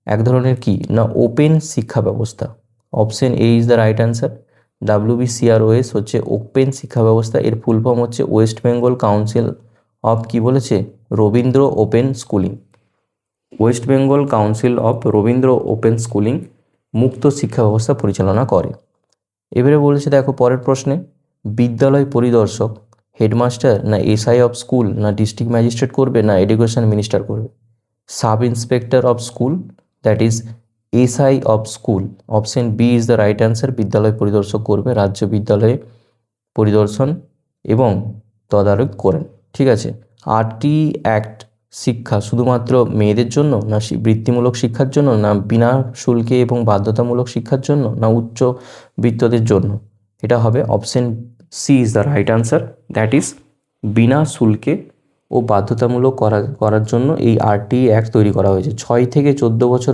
এক ধরনের কি না ওপেন শিক্ষা ব্যবস্থা। Option A is the right answer. WBCROS হচ্ছে ওপেন শিক্ষা ব্যবস্থা। এর ফুল ফর্ম হচ্ছে ওয়েস্ট বেঙ্গল কাউন্সিল অফ কি বলেছে Rabindra open schooling. West Bengal council of Rabindra open schooling মুক্ত শিক্ষা ব্যবস্থা পরিচালনা করে। এবারে বলেছে দেখো পরের প্রশ্নে, বিদ্যালয় পরিদর্শক হেডমাস্টার না SI অফ স্কুল না ডিস্ট্রিক্ট ম্যাজিস্ট্রেট করবে না এডুকেশন মিনিস্টার করবে? Sub inspector of school, that is SI of school. Option B is the right answer. বিদ্যালয় পরিদর্শক করবে, রাজ্য বিদ্যালয়ে পরিদর্শন এবং তদারক করেন। ঠিক আছে, 8টি অ্যাক্ট শিক্ষা শুধুমাত্র মেয়েদের জন্য না বৃত্তিমূলক শিক্ষার জন্য না বিনা শুল্কে এবং বাধ্যতামূলক শিক্ষার জন্য না উচ্চবিত্তদের জন্য? এটা হবে option C is the right answer, that is বিনা শুল্কে ও বাধ্যতামূলক করার জন্য এই আরটিই অ্যাক্ট তৈরি করা হয়েছে। 6 থেকে 14 বছর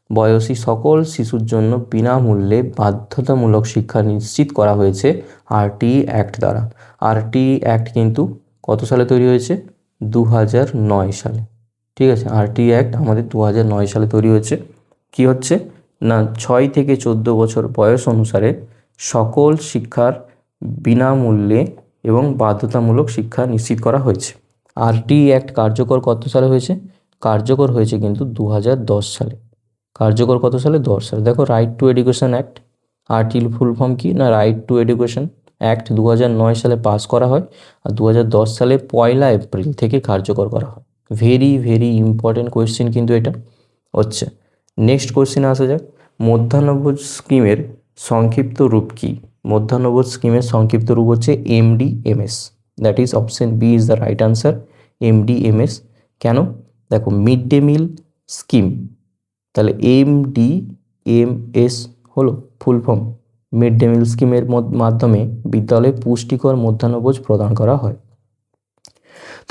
বয়সী সকল শিশুর জন্য বিনামূল্যে বাধ্যতামূলক শিক্ষা নিশ্চিত করা হয়েছে আরটিই অ্যাক্ট দ্বারা। আরটিই অ্যাক্ট কিন্তু কত সালে তৈরি হয়েছে? 2009 সালে। ঠিক আছে, আরটিই অ্যাক্ট আমাদের 2009 সালে তৈরি হয়েছে। কি হচ্ছে না, 6 থেকে 14 বছর বয়স অনুসারে সকল শিক্ষার বিনামূল্যে এবং বাধ্যতামূলক শিক্ষা নিশ্চিত করা হয়েছে। আরটিই অ্যাক্ট কার্যকর কত সালে হয়েছে? কার্যকর হয়েছে কিন্তু 2010 সালে। কার্যকর কত সালে? 10 সালে। দেখো, রাইট টু এডুকেশন অ্যাক্ট, আরটির ফুল ফর্ম কি না, রাইট টু এডুকেশন অ্যাক্ট 2009 সালে পাস করা হয়, আর 2010 সালে 1 এপ্রিল থেকে কার্যকর করা হয়। ভেরি ভেরি ইম্পর্টেন্ট কোয়েশ্চেন কিন্তু এটা হচ্ছে। নেক্সট কোয়েশ্চেনে আসা যাক, মধ্যাহ্নভোজ স্কিমের সংক্ষিপ্ত রূপ কী? মধ্যাহ্নভোজ স্কিমের সংক্ষিপ্ত রূপ হচ্ছে MDMS। That is option B is the right answer, MDMS। কেন? দেখো, মিড ডে মিল স্কিম, তাহলে MDMS হলো full form. Mid day meal স্কিমের মাধ্যমে বিদ্যালয়ে পুষ্টিকর মধ্যাহ্নভোজ প্রদান করা হয়।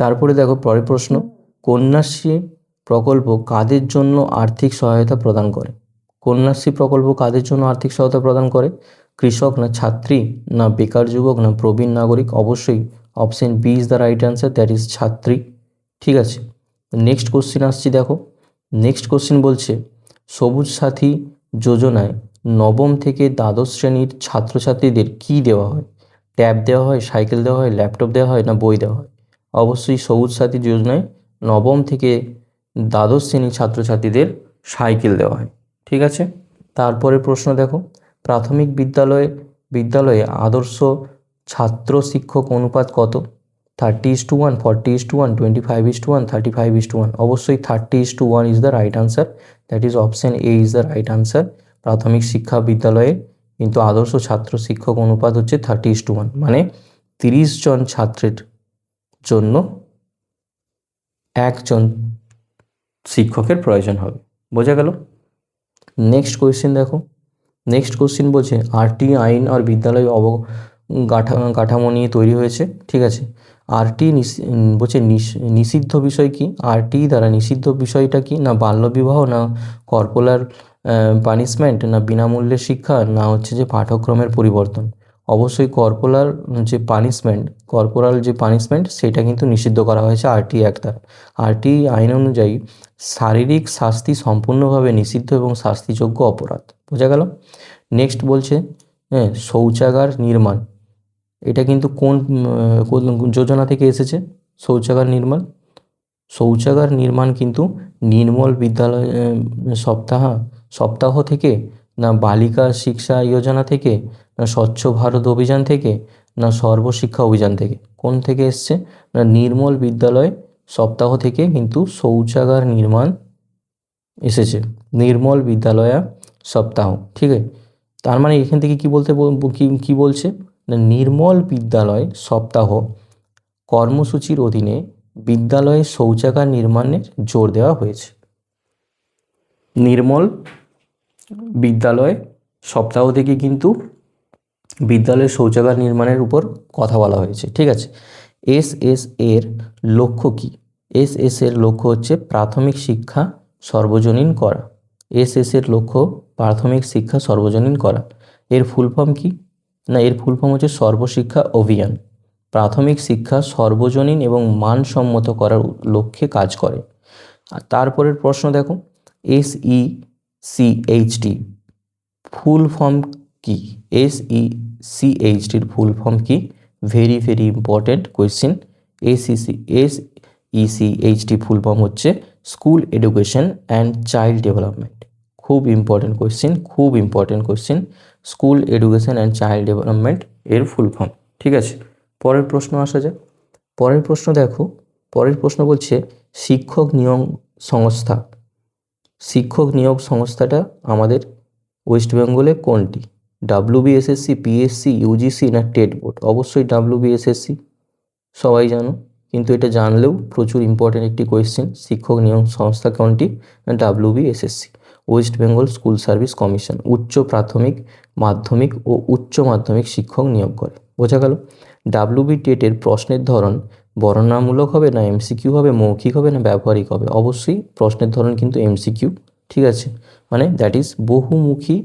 তারপরে দেখো পরের প্রশ্ন, কন্যাশ্রী প্রকল্প কাদের জন্য আর্থিক সহায়তা প্রদান করে? কন্যাশ্রী প্রকল্প কাদের জন্য আর্থিক সহায়তা প্রদান করে? কৃষক, না ছাত্রী, না বেকার যুবক, না প্রবীণ নাগরিক? অবশ্যই option B is the right answer, that is ছাত্রী। ঠিক আছে, নেক্সট কোশ্চিন আসছি। দেখো, নেক্সট কোশ্চিন বলছে, সবুজ সাথী যোজনায় নবম থেকে দ্বাদশ শ্রেণীর ছাত্রছাত্রীদের কী দেওয়া হয়? ট্যাব দেওয়া হয়, সাইকেল দেওয়া হয়, ল্যাপটপ দেওয়া হয়, না বই দেওয়া হয়? অবশ্যই সবুজ সাথী যোজনায় নবম থেকে দ্বাদশ শ্রেণীর ছাত্রছাত্রীদের সাইকেল দেওয়া হয়। ঠিক আছে, তারপরে প্রশ্ন দেখো, প্রাথমিক বিদ্যালয়ে আদর্শ ছাত্র শিক্ষক অনুপাত কত? 30:1, 40:1, 25:1, 35:1? অবশ্যই 30:1 is the right answer, that is option A is the right answer. প্রাথমিক শিক্ষা বিদ্যালয়ে কিন্তু আদর্শ ছাত্র শিক্ষক অনুপাত হচ্ছে 30:1, মানে 30 জন ছাত্রের জন্য একজন শিক্ষকের প্রয়োজন হবে। বোঝা গেল? নেক্সট কোয়েশ্চেন দেখো, নেক্সট কোয়েশ্চেন বলছে আরটি আইন আর বিদ্যালয় কাঠামো নিয়ে তৈরি হয়েছে। ঠিক আছে, আরটি বলছে নিষিদ্ধ বিষয় কি? আরটি দ্বারা নিষিদ্ধ বিষয়টা কি? না বাল্যবিবাহ, না কর্পোরাল পানিশমেন্ট, না বিনামূল্যে শিক্ষা, না হচ্ছে যে পাঠ্যক্রমের পরিবর্তন? অবশ্যই কর্পোরাল যে পানিশমেন্ট সেটা কিন্তু নিষিদ্ধ করা হয়েছে আরটি অ্যাক্ট দ্বারা। আরটি আইন অনুযায়ী শারীরিক শাস্তি সম্পূর্ণভাবে নিষিদ্ধ এবং শাস্তিযোগ্য অপরাধ। বোঝা গেল? নেক্সট বলছে শৌচাগার নির্মাণ, এটা কিন্তু কোন যোজনা থেকে এসেছে? শৌচাগার নির্মাণ কিন্তু নির্মল বিদ্যালয় সপ্তাহ থেকে, না বালিকা শিক্ষা যোজনা থেকে, না স্বচ্ছ ভারত অভিযান থেকে, না সর্বশিক্ষা অভিযান থেকে? কোন থেকে এসছে? না নির্মল বিদ্যালয় সপ্তাহ থেকে কিন্তু শৌচাগার নির্মাণ এসেছে, নির্মল বিদ্যালয়া সপ্তাহ। ঠিক আছে, তার মানে এখান থেকে কি বলছে না নির্মল বিদ্যালয় সপ্তাহ কর্মসূচির অধীনে বিদ্যালয়ে শৌচাগার নির্মাণের জোর দেওয়া হয়েছে। নির্মল বিদ্যালয় সপ্তাহ থেকে কিন্তু বিদ্যালয়ের শৌচাগার নির্মাণের উপর কথা বলা হয়েছে। ঠিক আছে, এসএস এর লক্ষ্য কি? এসএস এর লক্ষ্য হচ্ছে প্রাথমিক শিক্ষা সর্বজনীন করা। এসএস এর লক্ষ্য প্রাথমিক শিক্ষা সর্বজনীন করা। এর ফুল ফর্ম কি? না এর ফুল ফর্ম হচ্ছে সর্বশিক্ষা অভিযান। প্রাথমিক শিক্ষা সর্বজনীন এবং মানসম্মত করার লক্ষ্যে কাজ করে। আর তারপরের প্রশ্ন দেখো, SECHD ফুল ফর্ম কি? SECHDর ফুল ফর্ম কি? Very very important question. SECHD full form হচ্ছে school education and child development. খুব important question, school education and child development এর ফুল ফর্ম। ঠিক আছে, পরের প্রশ্ন আসা যাক। পরের প্রশ্ন বলছে শিক্ষক নিয়োগ সংস্থাটা আমাদের ওয়েস্ট বেঙ্গলে কোনটি? WBSSC, PSC, UGC, না টেট বোর্ড? অবশ্যই WBSSC, সবাই জানো, কিন্তু এটা জানলেও প্রচুর ইম্পর্টেন্ট একটি কোয়েশ্চেন। শিক্ষক নিয়োগ সংস্থা কোনটি? না WBSSC, West Bengal school service commission. উচ্চ প্রাথমিক, মাধ্যমিক ও উচ্চ মাধ্যমিক শিক্ষক নিয়োগ করে। বোঝা গেল? WB টেটের প্রশ্নের ধরন বর্ণনামূলক হবে না এমসিকিউ হবে, মৌখিক হবে না ব্যবহারিক হবে? অবশ্যই প্রশ্নের ধরন কিন্তু এমসিকিউ, ঠিক আছে, মানে দ্যাট ইজ বহুমুখী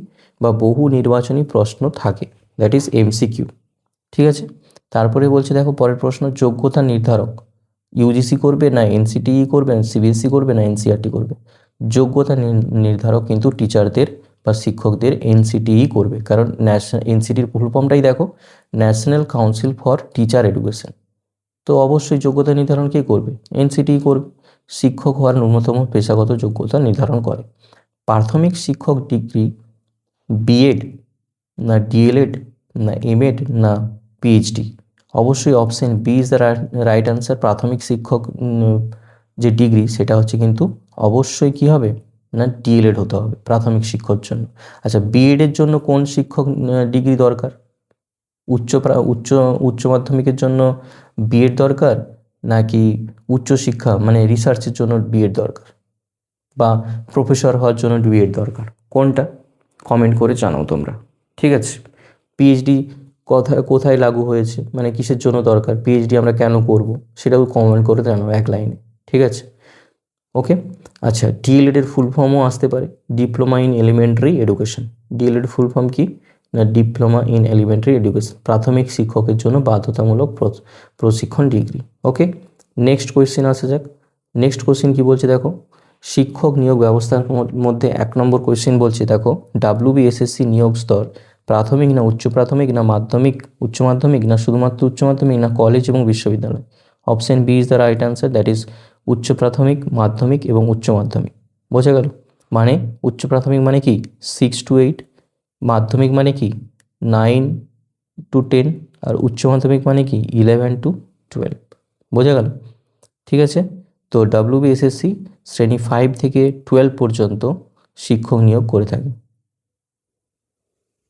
বা বহু নির্বাচনী প্রশ্ন থাকে, দ্যাট ইজ এমসিকিউ, ঠিক আছে। তারপরে বলছে দেখো পরের প্রশ্ন, যোগ্যতা নির্ধারক ইউজিসি করবে না এনসিটিই করবে না সিবিএসসি করবে না এনসিইআরটি করবে? যোগ্যতা নির্ধারক কিন্তু টিচারদের বা শিক্ষকদের এনসিটিই করবে, কারণ এনসিটির ফুল ফর্মটাই দেখো, national council for teacher education. তো অবশ্যই যোগ্যতা নির্ধারণ কে করবে? এনসিটিই করবে। শিক্ষক হওয়ার ন্যূনতম পেশাগত যোগ্যতা নির্ধারণ করে। প্রাথমিক শিক্ষক ডিগ্রি বিএড না ডিএলএড না এমএড না পিএইচডি? অবশ্যই option B is the right answer. প্রাথমিক শিক্ষক যে ডিগ্রি সেটা হচ্ছে কিন্তু অবশ্যই কি হবে না ডিএলএড হতে হবে প্রাথমিক শিক্ষকের জন্য। আচ্ছা, বিএডের জন্য কোন শিক্ষক ডিগ্রি দরকার? উচ্চ উচ্চ উচ্চ মাধ্যমিকের জন্য বিএড দরকার, নাকি উচ্চশিক্ষা মানে রিসার্চের জন্য বিএড দরকার, বা প্রফেসর হওয়ার জন্য বিএড দরকার? কোনটা? কমেন্ট করে জানাও তোমরা, ঠিক আছে। পিএইচডি কোথায় কোথায় লাগু হয়েছে, মানে কিসের জন্য দরকার, পিএইচডি আমরা কেন করব, সেটাও কমেন্ট করে জানাও এক লাইনে, ঠিক আছে। ওকে, আচ্ছা, ডিএলএড এর ফুল ফর্মও আসতে পারে, diploma in elementary education. D El Ed full form কি না ডিপ্লোমা ইন এলিমেন্টারি এডুকেশন, প্রাথমিক শিক্ষকের জন্য বাধ্যতামূলক প্রশিক্ষণ ডিগ্রি। ওকে, নেক্সট কোয়েশ্চেন আসা যাক। নেক্সট কোয়েশ্চেন কি বলছে দেখো, শিক্ষক নিয়োগ ব্যবস্থার মধ্যে 1 নম্বর কোয়েশ্চেন বলছে দেখো, ডাব্লিউবিএসএসসি নিয়োগ স্তর প্রাথমিক না উচ্চ প্রাথমিক না মাধ্যমিক উচ্চ মাধ্যমিক না শুধুমাত্র উচ্চ মাধ্যমিক না কলেজ এবং বিশ্ববিদ্যালয়? Option B is the right answer, that is উচ্চ প্রাথমিক মাধ্যমিক এবং উচ্চ মাধ্যমিক। বোঝা গেল? মানে উচ্চ প্রাথমিক মানে কি 6 to 8, মাধ্যমিক মানে কি 9 to 10, আর উচ্চ মাধ্যমিক মানে কি 11 to 12। বোঝা গেল? ঠিক আছে, তো ডাব্লিউবিএসএসসি শ্রেণী 5 থেকে 12 পর্যন্ত শিক্ষক নিয়োগ করে থাকে।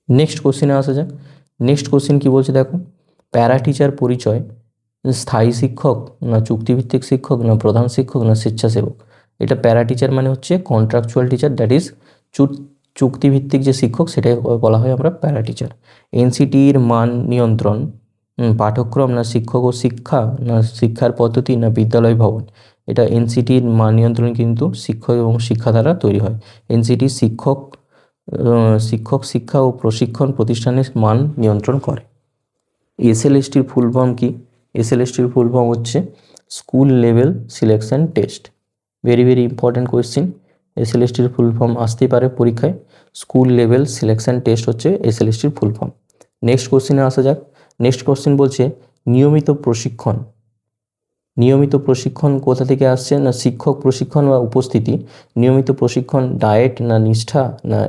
নেক্সট কোশ্চেনে আসা যাক। নেক্সট কোশ্চেন কি বলছে দেখো, প্যারা টিচার পরিচয় স্থায়ী শিক্ষক না চুক্তিভিত্তিক শিক্ষক না প্রধান শিক্ষক না স্বেচ্ছাসেবক? এটা প্যারা টিচার মানে হচ্ছে কন্ট্রাকচুয়াল টিচার, দ্যাট ইজ চুক্তিভিত্তিক যে শিক্ষক সেটাই বলা হয় আমরা প্যারা টিচার। এনসিটির মান নিয়ন্ত্রণ পাঠ্যক্রম না শিক্ষক ও শিক্ষা না শিক্ষার পদ্ধতি না বিদ্যালয় ভবন? এটা এনসিটির মান নিয়ন্ত্রণ কিন্তু শিক্ষক এবং শিক্ষা দ্বারা তৈরি হয়। এনসিটি শিক্ষক শিক্ষা ও প্রশিক্ষণ প্রতিষ্ঠানের মান নিয়ন্ত্রণ করে। এসএলএসটির ফুল ফর্ম কি? এসএলএসটির ফুল ফর্ম হচ্ছে school level selection test. Very very important question. এসএলএসটির ফুল ফর্ম আসতেই পারে পরীক্ষায়। স্কুল লেভেল সিলেকশন টেস্ট হচ্ছে এসএলএসটির ফুল ফর্ম। নেক্সট কোশ্চেনে আসা যাক। নেক্সট কোশ্চেন বলছে নিয়মিত প্রশিক্ষণ। নিয়মিত প্রশিক্ষণ কোথা থেকে আসছে না শিক্ষক প্রশিক্ষণ বা উপস্থিতি। নিয়মিত প্রশিক্ষণ ডায়েট না নিষ্ঠা না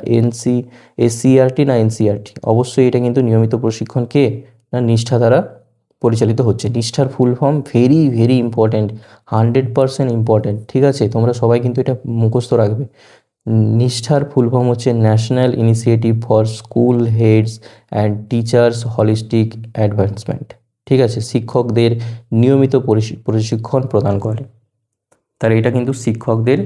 এসসিআরটি না এনসিআরটি? অবশ্যই এটা কিন্তু নিয়মিত প্রশিক্ষণ কে না নিষ্ঠা দ্বারা পরিচালিত হচ্ছে। নিষ্ঠার full form very very important, 100% important, ঠিক আছে, তোমরা সবাই কিন্তু এটা মুখস্থ রাখবে। নিষ্ঠার ফুল ফর্ম হচ্ছে national initiative for school heads and teachers holistic advancement, ঠিক আছে, শিক্ষকদের নিয়মিত প্রশিক্ষণ প্রদান করে। তাহলে এটা কিন্তু শিক্ষকদের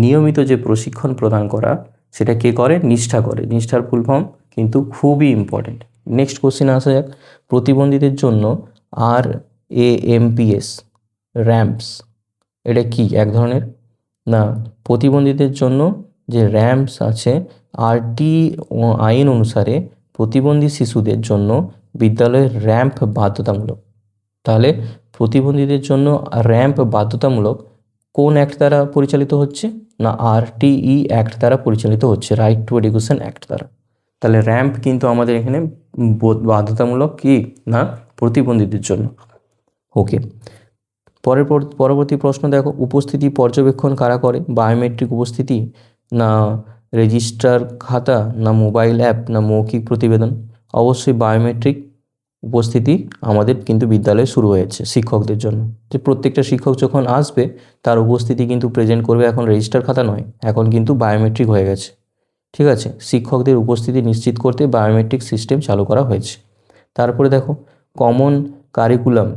নিয়মিত যে প্রশিক্ষণ প্রদান করা সেটা কে করে? নিষ্ঠা করে। নিষ্ঠার ফুল ফর্ম কিন্তু খুবই ইম্পর্টেন্ট। নেক্সট কোশ্চেন আসা যাক। প্রতিবন্ধীদের জন্য RAMPS র্যাম্পস এটা কি এক ধরনের না প্রতিবন্ধীদের জন্য যে র্যাম্পস আছে RT আইন অনুসারে প্রতিবন্ধী শিশুদের জন্য বিদ্যালয়ের র্যাম্প বাধ্যতামূলক। তাহলে প্রতিবন্ধীদের জন্য র্যাম্প বাধ্যতামূলক কোন অ্যাক্ট দ্বারা পরিচালিত হচ্ছে না RTE অ্যাক্ট দ্বারা পরিচালিত হচ্ছে, রাইট টু এডুকেশন অ্যাক্ট দ্বারা। তাহলে র্যাম্প কিন্তু আমাদের এখানে বাধ্যতামূলক কি না প্রতিবন্ধীদের জন্য। ওকে, পরবর্তী প্রশ্ন দেখো, উপস্থিতি পর্যবেক্ষণ কারা করে? বায়োমেট্রিক উপস্থিতি না রেজিস্টার খাতা না মোবাইল অ্যাপ না মৌখিক প্রতিবেদন? অবশ্যই বায়োমেট্রিক উপস্থিতি আমাদের কিন্তু বিদ্যালয়ে শুরু হয়েছে শিক্ষকদের জন্য, যে প্রত্যেকটা শিক্ষক যখন আসবে তার উপস্থিতি কিন্তু প্রেজেন্ট করবে, এখন রেজিস্টার খাতা নয়, এখন কিন্তু বায়োমেট্রিক হয়ে গেছে, ঠিক আছে। শিক্ষকদের উপস্থিতি নিশ্চিত করতে বায়োমেট্রিক সিস্টেম চালু করা হয়েছে। তারপরে দেখো কমন কারিকুলাম,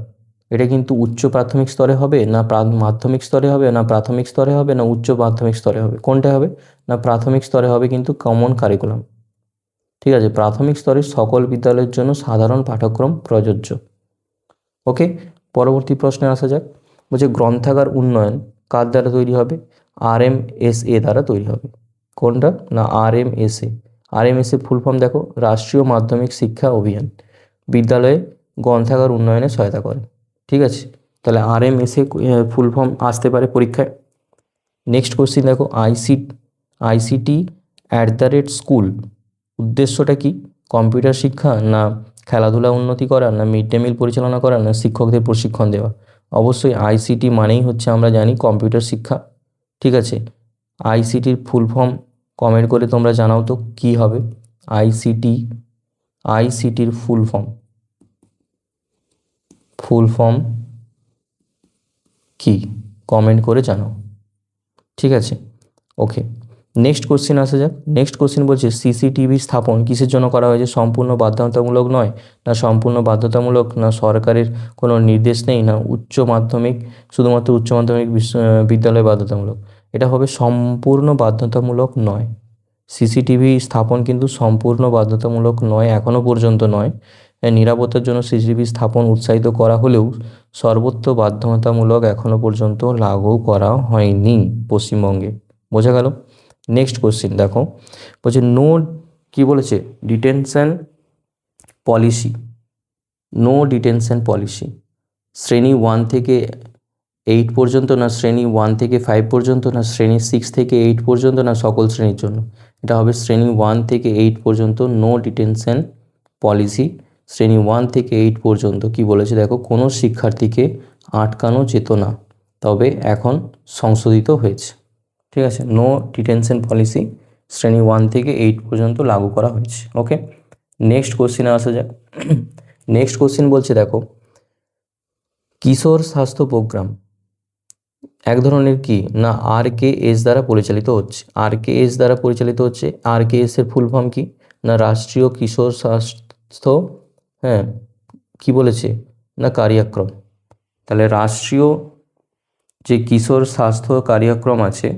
এটা কিন্তু উচ্চ প্রাথমিক স্তরে হবে না মাধ্যমিক স্তরে হবে না প্রাথমিক স্তরে হবে না উচ্চ মাধ্যমিক স্তরে হবে? কোনটা হবে না প্রাথমিক স্তরে হবে কিন্তু কমন কারিকুলাম, ঠিক আছে। প্রাথমিক স্তরের সকল বিদ্যালয়ের জন্য সাধারণ পাঠ্যক্রম প্রযোজ্য। ওকে, পরবর্তী প্রশ্নে আসা যাক। বলছে গ্রন্থাগার উন্নয়ন কার দ্বারা তৈরি হবে? RMSA দ্বারা তৈরি হবে। কোনটা? না RMSA। RMSA ফুল ফর্ম দেখো, রাষ্ট্রীয় মাধ্যমিক শিক্ষা অভিযান, বিদ্যালয়ে গ্রন্থাগার উন্নয়নে সহায়তা করে। ঠিক আছে, তাহলে RMSA ফুল ফর্ম আসতে পারে পরীক্ষায়। নেক্সট কোশ্চিন দেখো, ICT@স্কুল উদ্দেশ্যটা কি? কম্পিউটার শিক্ষা, না খেলাধুলা উন্নতি করা, না মিড ডে মিল পরিচালনা করা, না শিক্ষকদের প্রশিক্ষণ দেওয়া? অবশ্যই ICT মানেই হচ্ছে আমরা জানি কম্পিউটার শিক্ষা। ঠিক আছে, ICTর ফুল ফর্ম কমেন্ট করে তোমরা জানাও তো কি হবে। ICTর ফুল ফর্ম কি? কমেন্ট করে জানাও। ঠিক আছে, ওকে। নেক্সট কোশ্চেন আসা যাক। নেক্সট কোশ্চেন বলছে CCTV স্থাপন কিসের জন্য করা হয়েছে? সম্পূর্ণ বাধ্যতামূলক নয়, না সম্পূর্ণ বাধ্যতামূলক, না সরকারের কোনো নির্দেশ নেই, না উচ্চ মাধ্যমিক, শুধুমাত্র উচ্চ মাধ্যমিক বিদ্যালয় বাধ্যতামূলক? এটা হবে সম্পূর্ণ বাধ্যতামূলক নয়। CCTV স্থাপন কিন্তু সম্পূর্ণ বাধ্যতামূলক নয়, এখনও পর্যন্ত নয়। নিরাপত্তার জন্য CCTV স্থাপন উৎসাহিত করা হলেও সর্বত্র বাধ্যতামূলক এখনও পর্যন্ত লাগু করা হয়নি পশ্চিমবঙ্গে। বোঝা গেল? নেক্সট কোশ্চেন দেখো, বলছে কি বলেছে? ডিটেনশন পলিসি শ্রেণী 1 থেকে 8 পর্যন্ত, না শ্রেণী 1 থেকে 5 পর্যন্ত, না শ্রেণী 6 থেকে 8 পর্যন্ত, না সকল শ্রেণীর জন্য? এটা হবে শ্রেণী 1 থেকে 8 পর্যন্ত নো ডিটেনশন পলিসি। শ্রেণী 1 থেকে 8 পর্যন্ত কি বলেছে দেখো, কোনো শিক্ষার্থীকে আটকানো যেত না, তবে এখন সংশোধিত হয়েছে। ঠিক আছে, নো ডিটেনশন পলিসি শ্রেণী 1 থেকে 8 পর্যন্ত লাগু করা হয়েছে। ওকে, নেক্সট কোশ্চেনে আসা যাক। নেক্সট কোশ্চেন বলছে দেখো, কিশোর স্বাস্থ্য প্রোগ্রাম এক ধরনের কি? না RKS দ্বারা পরিচালিত হচ্ছে। RKS এর ফুল ফর্ম কি? না রাষ্ট্রীয় কিশোর স্বাস্থ্য, কি বলেছে? না কার্যক্রম। তাহলে রাষ্ট্রীয় যে কিশোর স্বাস্থ্য কার্যক্রম আছে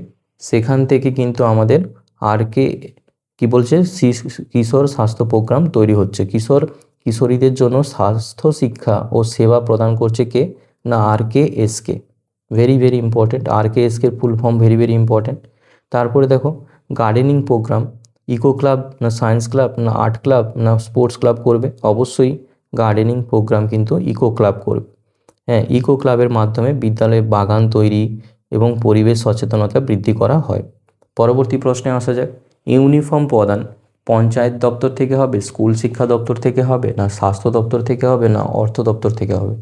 সেখান থেকে কিন্তু আমাদের কি বলছে? কিশোর স্বাস্থ্য প্রোগ্রাম তৈরি হচ্ছে। কিশোরীদের জন্য স্বাস্থ্য শিক্ষা ও সেবা প্রদান করছে কে? না RKSকে। ভেরি ভেরি ইম্পর্টেন্ট, RKSকে full form very very important. তারপরে দেখো গার্ডেনিং প্রোগ্রাম ইকো ক্লাব, না সায়েন্স ক্লাব, না আর্ট ক্লাব, না স্পোর্টস ক্লাব করবে? অবশ্যই গার্ডেনিং প্রোগ্রাম কিন্তু ইকো ক্লাব করবে। ইকো ক্লাবের মাধ্যমে বিদ্যালয়ে বাগান তৈরি এবং পরিবেশ সচেতনতা বৃদ্ধি করা হয়। পরবর্তী প্রশ্নে আসা যাক। ইউনিফর্ম প্রদান পঞ্চায়েত দপ্তর থেকে হবে, স্কুল শিক্ষা দপ্তর থেকে হবে, না স্বাস্থ্য দপ্তর থেকে হবে, না অর্থ দপ্তর থেকে হবে?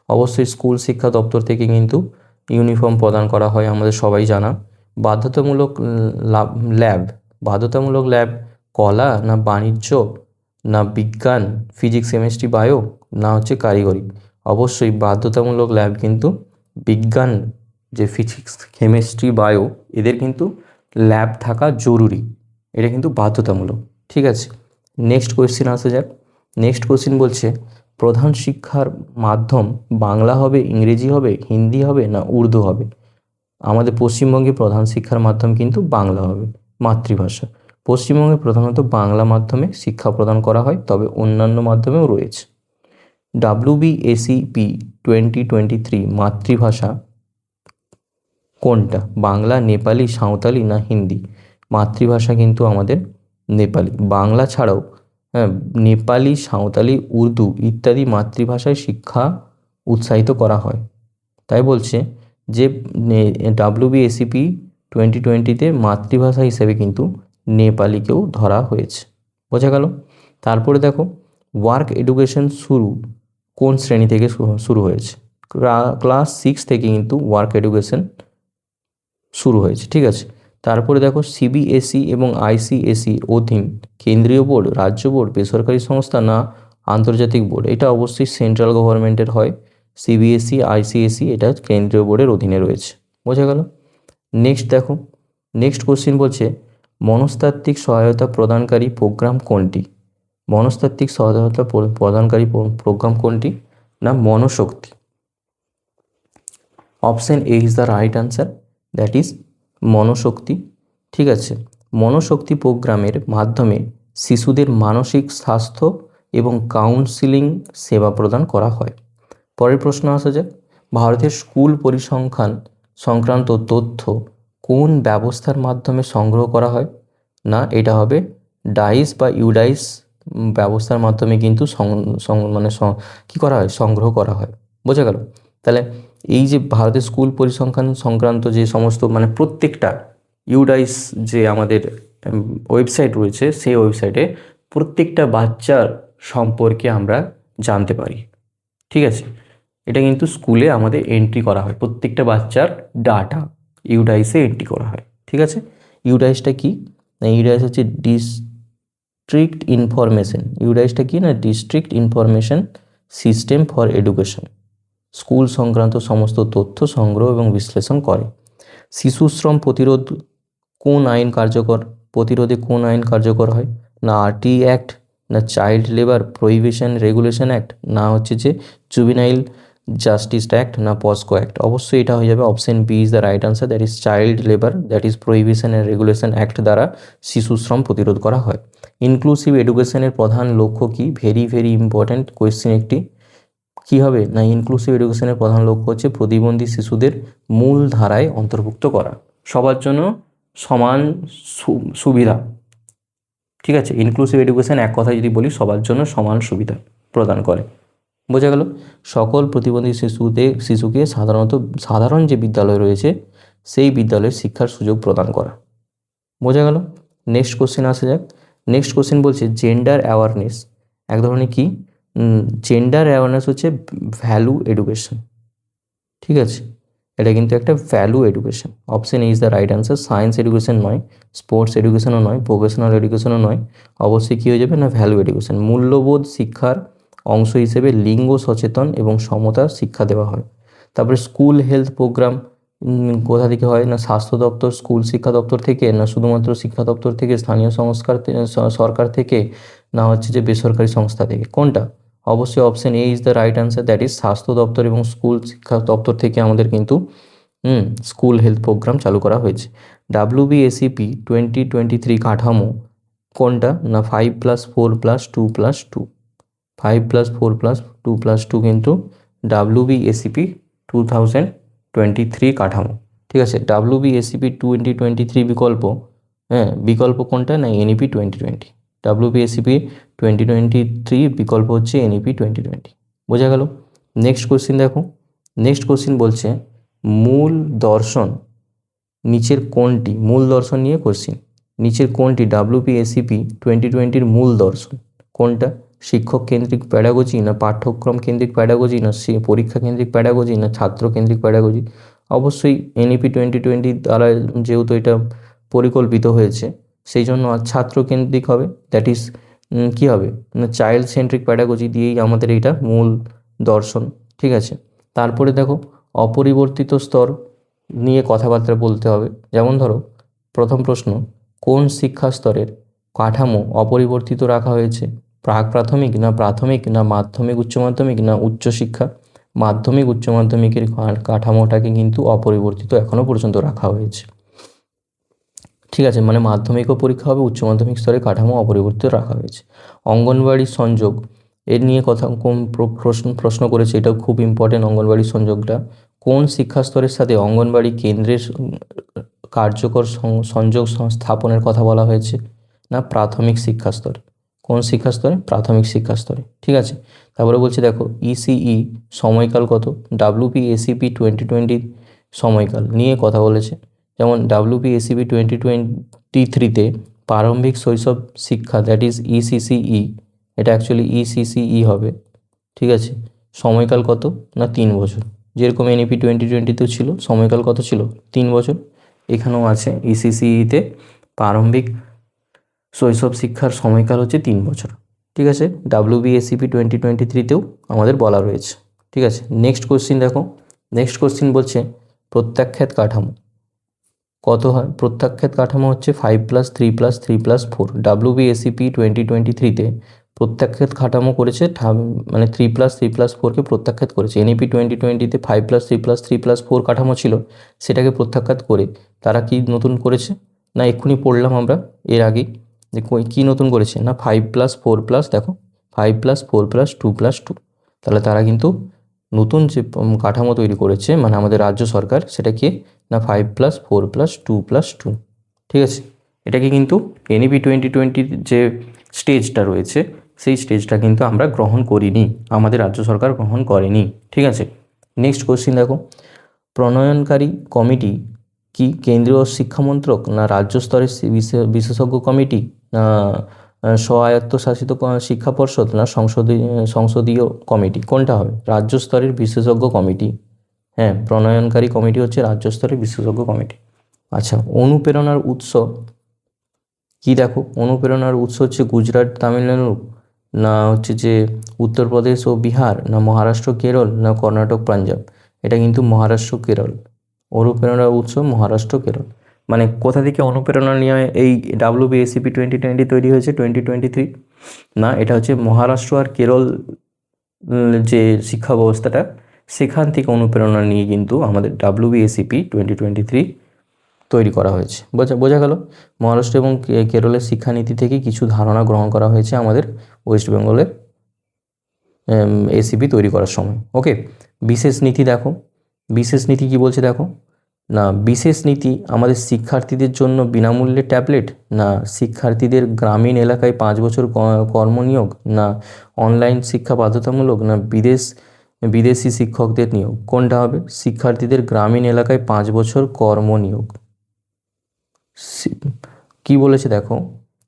অবশ্যই স্কুল শিক্ষা দপ্তর থেকে কিন্তু ইউনিফর্ম প্রদান করা হয়, আমাদের সবাই জানা। বাধ্যতামূলক ল্যাব কলা, না বাণিজ্য, না বিজ্ঞান ফিজিক্স কেমিস্ট্রি বায়ো, না হচ্ছে কারিগরি? অবশ্যই বাধ্যতামূলক ল্যাব কিন্তু বিজ্ঞান, যে ফিজিক্স কেমিস্ট্রি বায়ো এদের কিন্তু ল্যাব থাকা জরুরি, এটা কিন্তু বাধ্যতামূলক। ঠিক আছে, নেক্সট কোয়েশ্চেন আসা যাক। নেক্সট কোয়েশ্চেন বলছে প্রধান শিক্ষার মাধ্যম বাংলা হবে, ইংরেজি হবে, হিন্দি হবে, না উর্দু হবে? আমাদের পশ্চিমবঙ্গে প্রধান শিক্ষার মাধ্যম কিন্তু বাংলা হবে, মাতৃভাষা। পশ্চিমবঙ্গে প্রধানত বাংলা মাধ্যমে শিক্ষা প্রদান করা হয়, তবে অন্যান্য মাধ্যমেও রয়েছে। WBACP 2023 মাতৃভাষা কোনটা? বাংলা, নেপালি, সাঁওতালি, না হিন্দি? মাতৃভাষা কিন্তু আমাদের নেপালি। বাংলা ছাড়াও নেপালি, সাঁওতালি, উর্দু ইত্যাদি মাতৃভাষায় শিক্ষা উৎসাহিত করা হয়। তাই বলছে যে WBACP 2020-তে মাতৃভাষা হিসেবে কিন্তু নেপালিকেও ধরা হয়েছে। বোঝা গেল? তারপরে দেখো ওয়ার্ক এডুকেশন শুরু কোন শ্রেণী থেকে শুরু হয়েছে? ক্লাস 6 থেকে কিন্তু ওয়ার্ক এডুকেশন শুরু হয়েছে। ঠিক আছে, তারপরে দেখো CBSE এবং ICSEর অধীন কেন্দ্রীয় বোর্ড, রাজ্য বোর্ড, বেসরকারি সংস্থা, না আন্তর্জাতিক বোর্ড? এটা অবশ্যই সেন্ট্রাল গভর্নমেন্টের হয়। CBSE ICSE এটা কেন্দ্রীয় বোর্ডের অধীনে রয়েছে। বোঝা গেল? নেক্সট দেখো, নেক্সট কোশ্চেন বলছে মনস্তাত্ত্বিক সহায়তা প্রদানকারী প্রোগ্রাম কোনটি? মনস্তাত্ত্বিক সহায়তা প্রদানকারী প্রোগ্রাম কোনটি? না মনোশক্তি। Option A is the right answer, that is মনোশক্তি। ঠিক আছে, মনোশক্তি প্রোগ্রামের মাধ্যমে শিশুদের মানসিক স্বাস্থ্য এবং কাউন্সিলিং সেবা প্রদান করা হয়। পরের প্রশ্ন আসা যাক, ভারতের স্কুল পরিসংখ্যান সংক্রান্ত তথ্য কোন ব্যবস্থার মাধ্যমে সংগ্রহ করা হয়? না, এটা হবে ডাইস বা ইউডাইস ব্যবস্থার মাধ্যমে কিন্তু কী করা হয়, সংগ্রহ করা হয়। বোঝা গেল? তাহলে এই যে ভারতের স্কুল পরিসংখ্যান সংক্রান্ত যে সমস্ত প্রত্যেকটা ইউডাইস যে আমাদের ওয়েবসাইট রয়েছে, সেই ওয়েবসাইটে প্রত্যেকটা বাচ্চার সম্পর্কে আমরা জানতে পারি। ঠিক আছে, এটা কিন্তু স্কুলে আমাদের এন্ট্রি করা হয়, প্রত্যেকটা বাচ্চার ডাটা ইউডাইসে এন্ট্রি করা হয়। ঠিক আছে, ইউডাইসটা কি না, ইউডাইস হচ্ছে ডিস্ট্রিক্ট ইনফরমেশন। ইউডাইসটা কি না, district information system for education. School সংক্রান্ত সমস্ত তথ্য সংগ্রহ এবং বিশ্লেষণ করে। শিশুশ্রম প্রতিরোধ কোন আইন কার্যকর, প্রতিরোধে কোন আইন কার্যকর হয়? না আরটি অ্যাক্ট, না child labour prohibition regulation act, না হচ্ছে যে জুভিনাইল জাস্টিস অ্যাক্ট, না পস্কো অ্যাক্ট। অবশ্যই এটা হয়ে যাবে option B is the right answer, that is child labour, that is prohibition and regulation act দ্বারা শিশুশ্রম প্রতিরোধ করা হয়। ইনক্লুসিভ এডুকেশনের প্রধান লক্ষ্য কি? ভেরি ভেরি ইম্পর্ট্যান্ট কোয়েশ্চেন একটি। কী হবে না, ইনক্লুসিভ এডুকেশনের প্রধান লক্ষ্য হচ্ছে প্রতিবন্ধী শিশুদের মূল ধারায় অন্তর্ভুক্ত করা, সবার জন্য সমান সুবিধা। ঠিক আছে, ইনক্লুসিভ এডুকেশন এক কথায় যদি বলি, সবার জন্য সমান সুবিধা প্রদান করে। বোঝা গেল? সকল প্রতিবন্ধী শিশুকে সাধারণ যে বিদ্যালয় রয়েছে সেই বিদ্যালয়ের শিক্ষার সুযোগ প্রদান করা। বোঝা গেল? নেক্সট কোশ্চেন আসা যাক। নেক্সট কোশ্চেন বলছে জেন্ডার অ্যাওয়ারনেস এক ধরনের কি? জেন্ডার অ্যাওয়ারনেস হচ্ছে ভ্যালু এডুকেশন। ঠিক আছে, এটা কিন্তু একটা value education. Option A is the right answer. Science education নয়, স্পোর্টস এডুকেশনও নয়, ভোকেশনাল এডুকেশনও নয়, অবশ্যই কী হয়ে যাবে না, ভ্যালু এডুকেশন। মূল্যবোধ শিক্ষার অংশ হিসেবে লিঙ্গ সচেতন এবং সমতার শিক্ষা দেওয়া হয়। তারপরে স্কুল হেলথ প্রোগ্রাম কোথা থেকে হয়? না স্বাস্থ্য দপ্তর, স্কুল শিক্ষা দপ্তর থেকে, না শুধুমাত্র শিক্ষা দপ্তর থেকে, স্থানীয় সরকার থেকে, না হচ্ছে যে বেসরকারি সংস্থা থেকে? কোনটা? অবশ্যই option A is the right answer, that is স্বাস্থ্য দপ্তর এবং স্কুল শিক্ষা দপ্তর থেকে আমাদের কিন্তু স্কুল হেলথ প্রোগ্রাম চালু করা হয়েছে। WBSEP 2023 কাঠামো কোনটা? না 5+4+2+2, 5+4+2+2 কিন্তু WBSEP 2023 কাঠামো। ঠিক আছে, WBSEP 2023 বিকল্প কোনটা? না NEP 2020। WBSEP 2023 বিকল্প হচ্ছে NEP 2020। বোঝা গেল? নেক্সট কোশ্চিন দেখো। নেক্সট কোশ্চিন বলছে মূল দর্শন নিচের কোনটি? মূল দর্শন নিয়ে কোশ্চিন। নিচের কোনটি WBSEP 2020 মূল দর্শন? কোনটা? শিক্ষক কেন্দ্রিক প্যাডাগজি, না পাঠ্যক্রম কেন্দ্রিক প্যাডাগজি, না পরীক্ষা কেন্দ্রিক প্যাডাগজি, না ছাত্র কেন্দ্রিক প্যাডাগজি? অবশ্যই NEP 2020 দ্বারা যেহেতু এটা পরিকল্পিত হয়েছে, সেই জন্য ছাত্র কেন্দ্রিক হবে, দ্যাট ইজ কী হবে না চাইল্ড সেন্ট্রিক প্যাডাগজি দিয়েই আমাদের এটা মূল দর্শন। ঠিক আছে, তারপরে দেখো অপরিবর্তিত স্তর নিয়ে কথাবার্তা বলতে হবে। যেমন ধরো প্রথম প্রশ্ন, কোন শিক্ষা স্তরের কাঠামো অপরিবর্তিত রাখা হয়েছে? প্রাক প্রাথমিক, না প্রাথমিক, না মাধ্যমিক উচ্চ মাধ্যমিক, না উচ্চশিক্ষা? মাধ্যমিক উচ্চ মাধ্যমিকের কাঠামোটাকে কিন্তু অপরিবর্তিত এখনও পর্যন্ত রাখা হয়েছে। ঠিক আছে, মানে মাধ্যমিকও পরীক্ষা হবে, উচ্চ মাধ্যমিক স্তরে কাঠামো অপরিবর্তিত রাখা হয়েছে। অঙ্গনওয়াড়ি সংযোগ এর নিয়ে কোন প্রশ্ন করেছে, এটাও খুব ইম্পর্টেন্ট। অঙ্গনওয়াড়ি সংযোগটা কোন শিক্ষা স্তরের সাথে অঙ্গনওয়াড়ি কেন্দ্রের কার্যকর সংযোগ স্থাপনের কথা বলা হয়েছে? না প্রাথমিক শিক্ষা স্তরে। কোন শিক্ষা স্তরে? প্রাথমিক শিক্ষা স্তরে। ঠিক আছে, তারপরে বলছে দেখো ECE সময়কাল কত? WBSEP 2020 সময়কাল নিয়ে কথা বলেছে। যেমন WBSEP 2023-তে প্রারম্ভিক শৈশব শিক্ষা, দ্যাট ইজ ECCE, এটা অ্যাকচুয়ালি ECCE হবে। ঠিক আছে, সময়কাল কত? না 3 বছর। যেরকম NEP 2020-তেও ছিল, সময়কাল কত ছিল? 3 বছর। এখানেও আছে ECCE-তে প্রারম্ভিক শৈশব শিক্ষার সময়কাল হচ্ছে 3 বছর। ঠিক আছে, WBSEP 2023-তেও আমাদের বলা রয়েছে। ঠিক আছে, নেক্সট কোশ্চিন দেখো। নেক্সট কোশ্চিন বলছে প্রত্যাখ্যাত কাঠামো কত হয়? প্রত্যাখ্যাত কাঠামো হচ্ছে 5+3+3+4। WBSEP 2023-তে প্রত্যাখ্যাত কাঠামো করেছে, মানে 3+3+4কে প্রত্যাখ্যাত করেছে। NEP 2020-তে 5+3+3+4 কাঠামো ছিল, সেটাকে প্রত্যাখ্যাত করে তারা কি নতুন করেছে? না এক্ষুনি পড়লাম আমরা এর আগেই যে কী নতুন করেছে, না 5+4+, দেখো 5+4+2+2। তাহলে তারা কিন্তু নতুন যে কাঠামো তৈরি করেছে মানে আমাদের রাজ্য সরকার, সেটা কি না 5+4+2+2, ঠিক আছে। এটাকে কিন্তু এনইপি 2020 যে স্টেজটা রয়েছে সেই স্টেজটা কিন্তু আমরা গ্রহণ করিনি, আমাদের রাজ্য সরকার গ্রহণ করেনি, ঠিক আছে। নেক্সট কোশ্চিন দেখো, প্রণয়নকারী কমিটি কি কেন্দ্রীয় শিক্ষামন্ত্রক না রাজ্য স্তরের বিশেষজ্ঞ কমিটি না স্বায়ত্তশাসিত শিক্ষা পর্ষদ না সংসদীয় কমিটি, কোনটা হবে? রাজ্য স্তরের বিশেষজ্ঞ কমিটি। হ্যাঁ, প্রণয়নকারী কমিটি হচ্ছে রাজ্য স্তরের বিশেষজ্ঞ কমিটি। আচ্ছা, অনুপ্রেরণার উৎস কি? দেখো, অনুপ্রেরণার উৎস হচ্ছে গুজরাট, তামিলনাড়ু না হচ্ছে যে উত্তরপ্রদেশ ও বিহার না মহারাষ্ট্র, কেরল না কর্ণাটক, পাঞ্জাব। এটা কিন্তু মহারাষ্ট্র, কেরল। অনুপ্রেরণার উৎস মহারাষ্ট্র, কেরল। মানে কোথা থেকে অনুপ্রেরণা নিয়ে এই WBSCP 2020 তৈরি হয়েছে 2023? না, এটা হচ্ছে মহারাষ্ট্র আর কেরল যে শিক্ষা ব্যবস্থাটা, সেখান থেকে অনুপ্রেরণা নিয়ে কিন্তু আমাদের WBSCP 2023 তৈরি করা হয়েছে। বোঝা গেল? মহারাষ্ট্র এবং কেরলের শিক্ষানীতি থেকে কিছু ধারণা গ্রহণ করা হয়েছে আমাদের ওয়েস্ট বেঙ্গলের এসিপি তৈরি করার সময়। ওকে, বিশেষ নীতি দেখো, বিশেষ নীতি কি বলছে দেখো, না বিশেষ নীতি আমাদের শিক্ষার্থীদের জন্য বিনামূল্যে ট্যাবলেট না শিক্ষার্থীদের গ্রামীণ এলাকায় 5 বছর কর্মনিয়োগ না অনলাইন শিক্ষা বাধ্যতামূলক না বিদেশি শিক্ষকদের নিয়োগ, কোনটা হবে? শিক্ষার্থীদের গ্রামীণ এলাকায় 5 বছর কর্মনিয়োগ। কি বলেছে দেখো,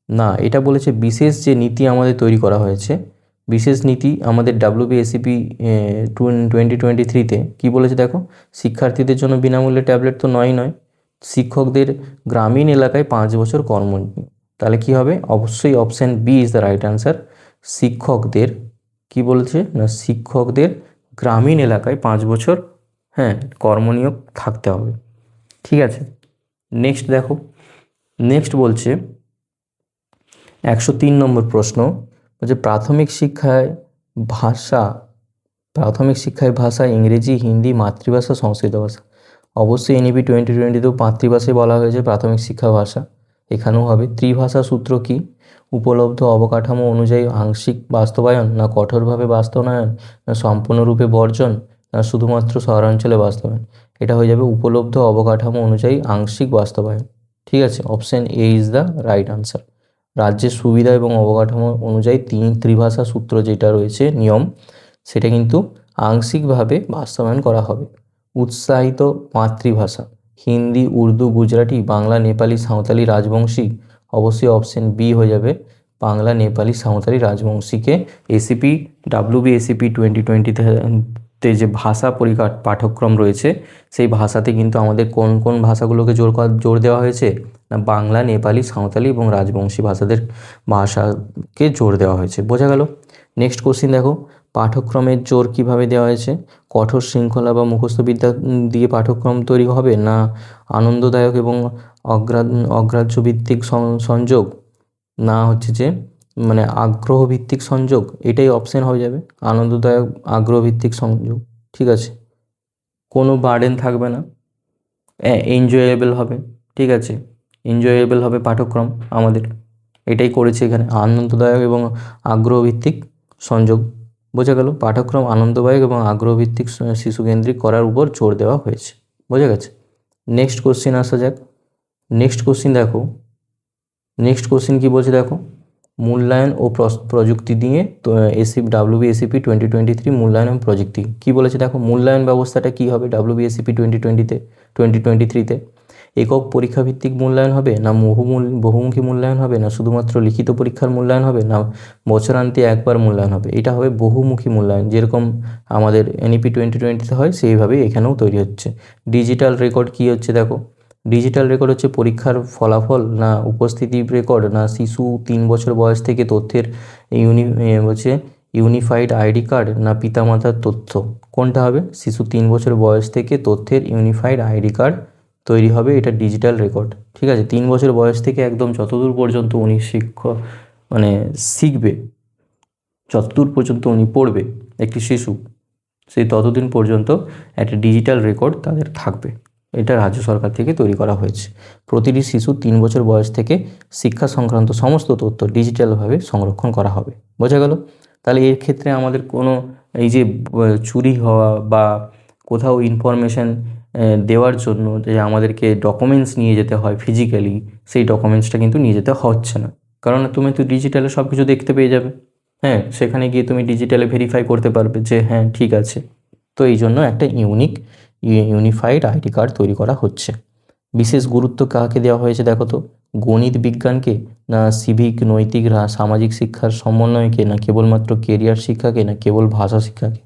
না এটা বলেছে বিশেষ যে নীতি আমাদের তৈরি করা হয়েছে, বিশেষ নীতি আমাদের WBSCP 2023-তে কী বলেছে দেখো, শিক্ষার্থীদের জন্য বিনামূল্যে ট্যাবলেট তো নয়, শিক্ষকদের গ্রামীণ এলাকায় 5 বছর কর্মনিয়োগ। তাহলে কি হবে? অবশ্যই option B is the right answer. শিক্ষকদের কি বলেছে না শিক্ষকদের গ্রামীণ এলাকায় 5 বছর কর্মনিয়োগ থাকতে হবে, ঠিক আছে। নেক্সট দেখো, নেক্সট বলছে 103 নম্বর প্রশ্ন, বলছে প্রাথমিক শিক্ষায় ভাষা ইংরেজি, হিন্দি, মাতৃভাষা, সংস্কৃত ভাষা। অবশ্যই এনইপি 2020-তেও মাতৃভাষায় বলা হয়েছে প্রাথমিক শিক্ষা ভাষা, এখানেও হবে। ত্রিভাষা সূত্র কি? উপলব্ধ অবকাঠামো অনুযায়ী আংশিক বাস্তবায়ন না কঠোরভাবে বাস্তবায়ন না সম্পূর্ণরূপে বর্জন না শুধুমাত্র শহরাঞ্চলে বাস্তবায়ন। এটা হয়ে যাবে উপলব্ধ অবকাঠামো অনুযায়ী আংশিক বাস্তবায়ন, ঠিক আছে। Option A is the right answer. রাজ্যের সুবিধা এবং অবকাঠামো অনুযায়ী ত্রিভাষা সূত্র যেটা রয়েছে নিয়ম, সেটা কিন্তু আংশিকভাবে বাস্তবায়ন করা হবে। উৎসাহিত মাতৃভাষা হিন্দি, উর্দু, গুজরাটি, বাংলা, নেপালি, সাঁওতালি, রাজবংশী। অবশ্যই অপশান বি হয়ে যাবে, বাংলা, নেপালি, সাঁওতালি, রাজবংশীকে এসিপি WBSCP 2020-তে যে ভাষা পাঠ্যক্রম রয়েছে সেই ভাষাতে কিন্তু আমাদের কোন কোন ভাষাগুলোকে জোর দেওয়া হয়েছে না বাংলা, নেপালি, সাঁওতালি এবং রাজবংশী ভাষাকে জোর দেওয়া হয়েছে। বোঝা গেল? নেক্সট কোশ্চিন দেখো, পাঠ্যক্রমের জোর কিভাবে দেওয়া হয়েছে? কঠোর শৃঙ্খলা বা মুখস্থ বিদ্যা দিয়ে পাঠ্যক্রম তৈরি হবে না আনন্দদায়ক এবং অগ্রাহ্যভিত্তিক সংযোগ না হচ্ছে যে মানে আগ্রহভিত্তিক সংযোগ? এটাই অপশান হয়ে যাবে, আনন্দদায়ক আগ্রহভিত্তিক সংযোগ, ঠিক আছে। কোনো বার্ডেন থাকবে না, এনজয়েবল হবে, ঠিক আছে। এনজয়েবল হবে পাঠ্যক্রম আমাদের, এটাই করেছে এখানে, আনন্দদায়ক এবং আগ্রহভিত্তিক সংযোগ। বোঝা গেল? পাঠ্যক্রম আনন্দদায়ক এবং আগ্রহভিত্তিক শিশুকেন্দ্রিক করার উপর জোর দেওয়া হয়েছে। বোঝা গেছে? নেক্সট কোশ্চিন আসা যাক। নেক্সট কোশ্চিন দেখো, নেক্সট কোশ্চিন কী বলছে দেখো, মূল্যায়ন ও প্রযুক্তি দিয়ে WBSCP 2023 মূল্যায়ন এবং প্রযুক্তি কী বলেছে দেখো। মূল্যায়ন ব্যবস্থাটা কী হবে WBSCP 2023-তে? একক পরীক্ষাভিত্তিক মূল্যায়ন হবে না বহুমুখী মূল্যায়ন হবে না শুধুমাত্র লিখিত পরীক্ষার মূল্যায়ন হবে না বছরান্তে একবার মূল্যায়ন হবে? এটা হবে বহুমুখী মূল্যায়ন, যেরকম আমাদের এনইপি 2020-তে হয় সেইভাবেই এখানেও তৈরি হচ্ছে। ডিজিটাল রেকর্ড কী হচ্ছে দেখো, ডিজিটাল রেকর্ড হচ্ছে পরীক্ষার ফলাফল না উপস্থিতি রেকর্ড না শিশু 3 বছর বয়স থেকে তথ্যের ইউনিফাইড আইডি কার্ড না পিতামাতার তথ্য, কোনটা হবে? শিশু 3 বছর বয়স থেকে তথ্যের ইউনিফাইড আইডি কার্ড তৈরি হবে, এটা ডিজিটাল রেকর্ড, ঠিক আছে। 3 বছর বয়স থেকে একদম যতদূর পর্যন্ত উনি শিখবে, যতদূর পর্যন্ত উনি পড়বে একটি শিশু, সেই ততদিন পর্যন্ত একটা ডিজিটাল রেকর্ড তাদের থাকবে। এটা রাজ্য সরকার থেকে তৈরি করা হয়েছে। প্রতিটি শিশু 3 বছর বয়স থেকে শিক্ষা সংক্রান্ত সমস্ত তথ্য ডিজিটালভাবে সংরক্ষণ করা হবে। বোঝা গেল? তাহলে এর ক্ষেত্রে আমাদের কোনো এই যে চুরি হওয়া বা কোথাও ইনফরমেশান দেওয়ার জন্য যে আমাদেরকে ডকুমেন্টস নিয়ে যেতে হয় ফিজিক্যালি, সেই ডকুমেন্টসটা কিন্তু নিয়ে যেতে হচ্ছে না, কারণ তুমি তো ডিজিটালে সব কিছু দেখতে পেয়ে যাবে। হ্যাঁ, সেখানে গিয়ে তুমি ডিজিটালে ভেরিফাই করতে পারবে যে হ্যাঁ ঠিক আছে। তো এই জন্য একটা ইউনিফাইড আইডি কার্ড তৈরি করা হচ্ছে। বিশেষ গুরুত্ব কাকে দেওয়া হয়েছে দেখো তো, গণিত বিজ্ঞানকে, না সিভিক নৈতিক সামাজিক শিক্ষার সমন্বয়কে, না কেবলমাত্র কেরিয়ার শিক্ষাকে, না কেবল ভাষা শিক্ষাকে?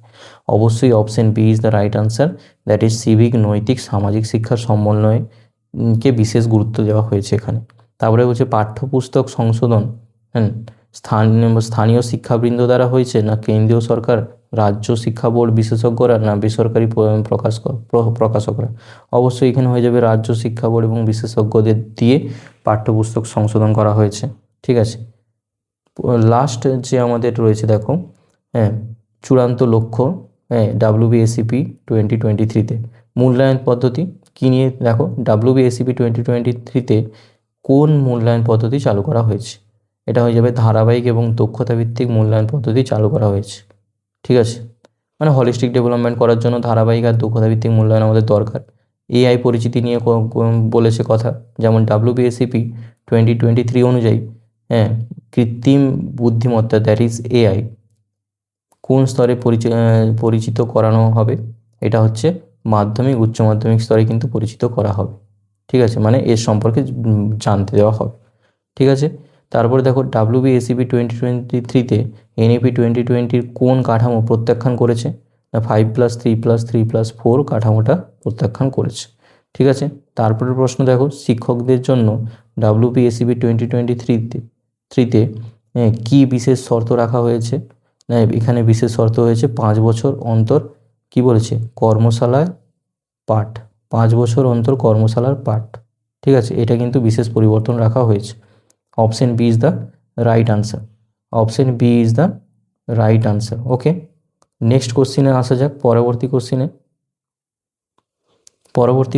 অবশ্যই option B is the right answer, that is civic নৈতিক সামাজিক শিক্ষার সমন্বয় কে বিশেষ গুরুত্ব দেওয়া হয়েছে এখানে। তারপরে হচ্ছে পাঠ্যপুস্তক সংশোধন, হ্যাঁ, স্থানীয় শিক্ষাবৃন্দ দ্বারা হয়েছে, না কেন্দ্রীয় সরকার, রাজ্য শিক্ষা বোর্ড বিশেষজ্ঞরা, না বেসরকারি প্রকাশকরা? অবশ্যই এখানে হয়ে যাবে রাজ্য শিক্ষা বোর্ড এবং বিশেষজ্ঞদের দিয়ে পাঠ্যপুস্তক সংশোধন করা হয়েছে। ঠিক আছে, লাস্ট যে আমাদের রয়েছে দেখো, হ্যাঁ, চূড়ান্ত লক্ষ্য, হ্যাঁ, WBSCP 2023-তে মূল্যায়ন পদ্ধতি কী নিয়ে দেখো, WBSCP 2023-তে কোন মূল্যায়ন পদ্ধতি চালু করা হয়েছে? এটা হয়ে যাবে ধারাবাহিক এবং দক্ষতা ভিত্তিক মূল্যায়ন পদ্ধতি চালু করা হয়েছে। ঠিক আছে, মানে হলিস্টিক ডেভেলপমেন্ট করার জন্য ধারাবাহিক আর দক্ষতা ভিত্তিক মূল্যায়ন আমাদের দরকার। AI পরিচিতি নিয়ে বলেছে কথা, যেমন WBSCP 2023 অনুযায়ী, হ্যাঁ, কৃত্রিম বুদ্ধিমত্তা দ্যাট ইজ AI কোন স্তরে পরিচিত করানো হবে? এটা হচ্ছে মাধ্যমিক উচ্চ মাধ্যমিক স্তরে কিন্তু পরিচিত করা হবে। ঠিক আছে, মানে এর সম্পর্কে জানতে দেওয়া হবে। ঠিক আছে, তারপরে দেখো WBSCP 2023-তে NEP 2020-র কোন কাঠামো প্রত্যাখ্যান করেছে? না 5+3+3+4 কাঠামোটা প্রত্যাখ্যান করেছে। ঠিক আছে, তারপরের প্রশ্ন দেখো, শিক্ষকদের জন্য WBSCP 2023-তে কী বিশেষ শর্ত রাখা হয়েছে? না এখানে বিশেষ শর্ত হয়েছে 5 বছর অন্তর কী বলেছে, কর্মশালায় পাঠ, 5 বছর অন্তর কর্মশালার পাঠ। ঠিক আছে, এটা কিন্তু বিশেষ পরিবর্তন রাখা হয়েছে। Option B is the right answer, option B is the right answer. Okay, next কোশ্চিনে আসা যাক, পরবর্তী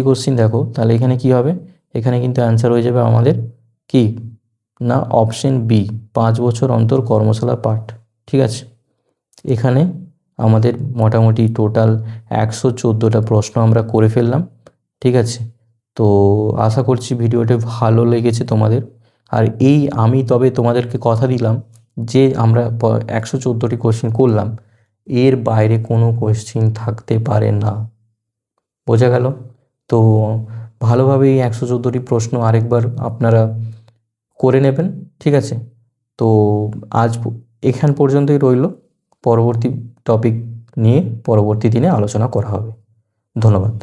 কোশ্চিন দেখো, তাহলে এখানে কি হবে? এখানে কিন্তু অ্যান্সার হয়ে যাবে আমাদের কি, না অপশন বি 5 বছর অন্তর কর্মশালা পাঠ। ঠিক আছে, এখানে আমাদের মোটামুটি টোটাল 114টা প্রশ্ন আমরা করে ফেললাম। ঠিক আছে, তো আশা করছি ভিডিওটি ভালো লেগেছে তোমাদের। আর আমি তবে তোমাদেরকে কথা দিলাম যে আমরা 114টি কোশ্চিন করলাম, এর বাইরে কোনো কোশ্চিন থাকতে পারে না। বোঝা গেল? তো ভালোভাবে এই 114টি প্রশ্ন আরেকবার আপনারা করে নেবেন। ঠিক আছে, তো আজ এখান পর্যন্তই রইল, পরবর্তী টপিক নিয়ে পরবর্তী দিনে আলোচনা করা হবে। ধন্যবাদ।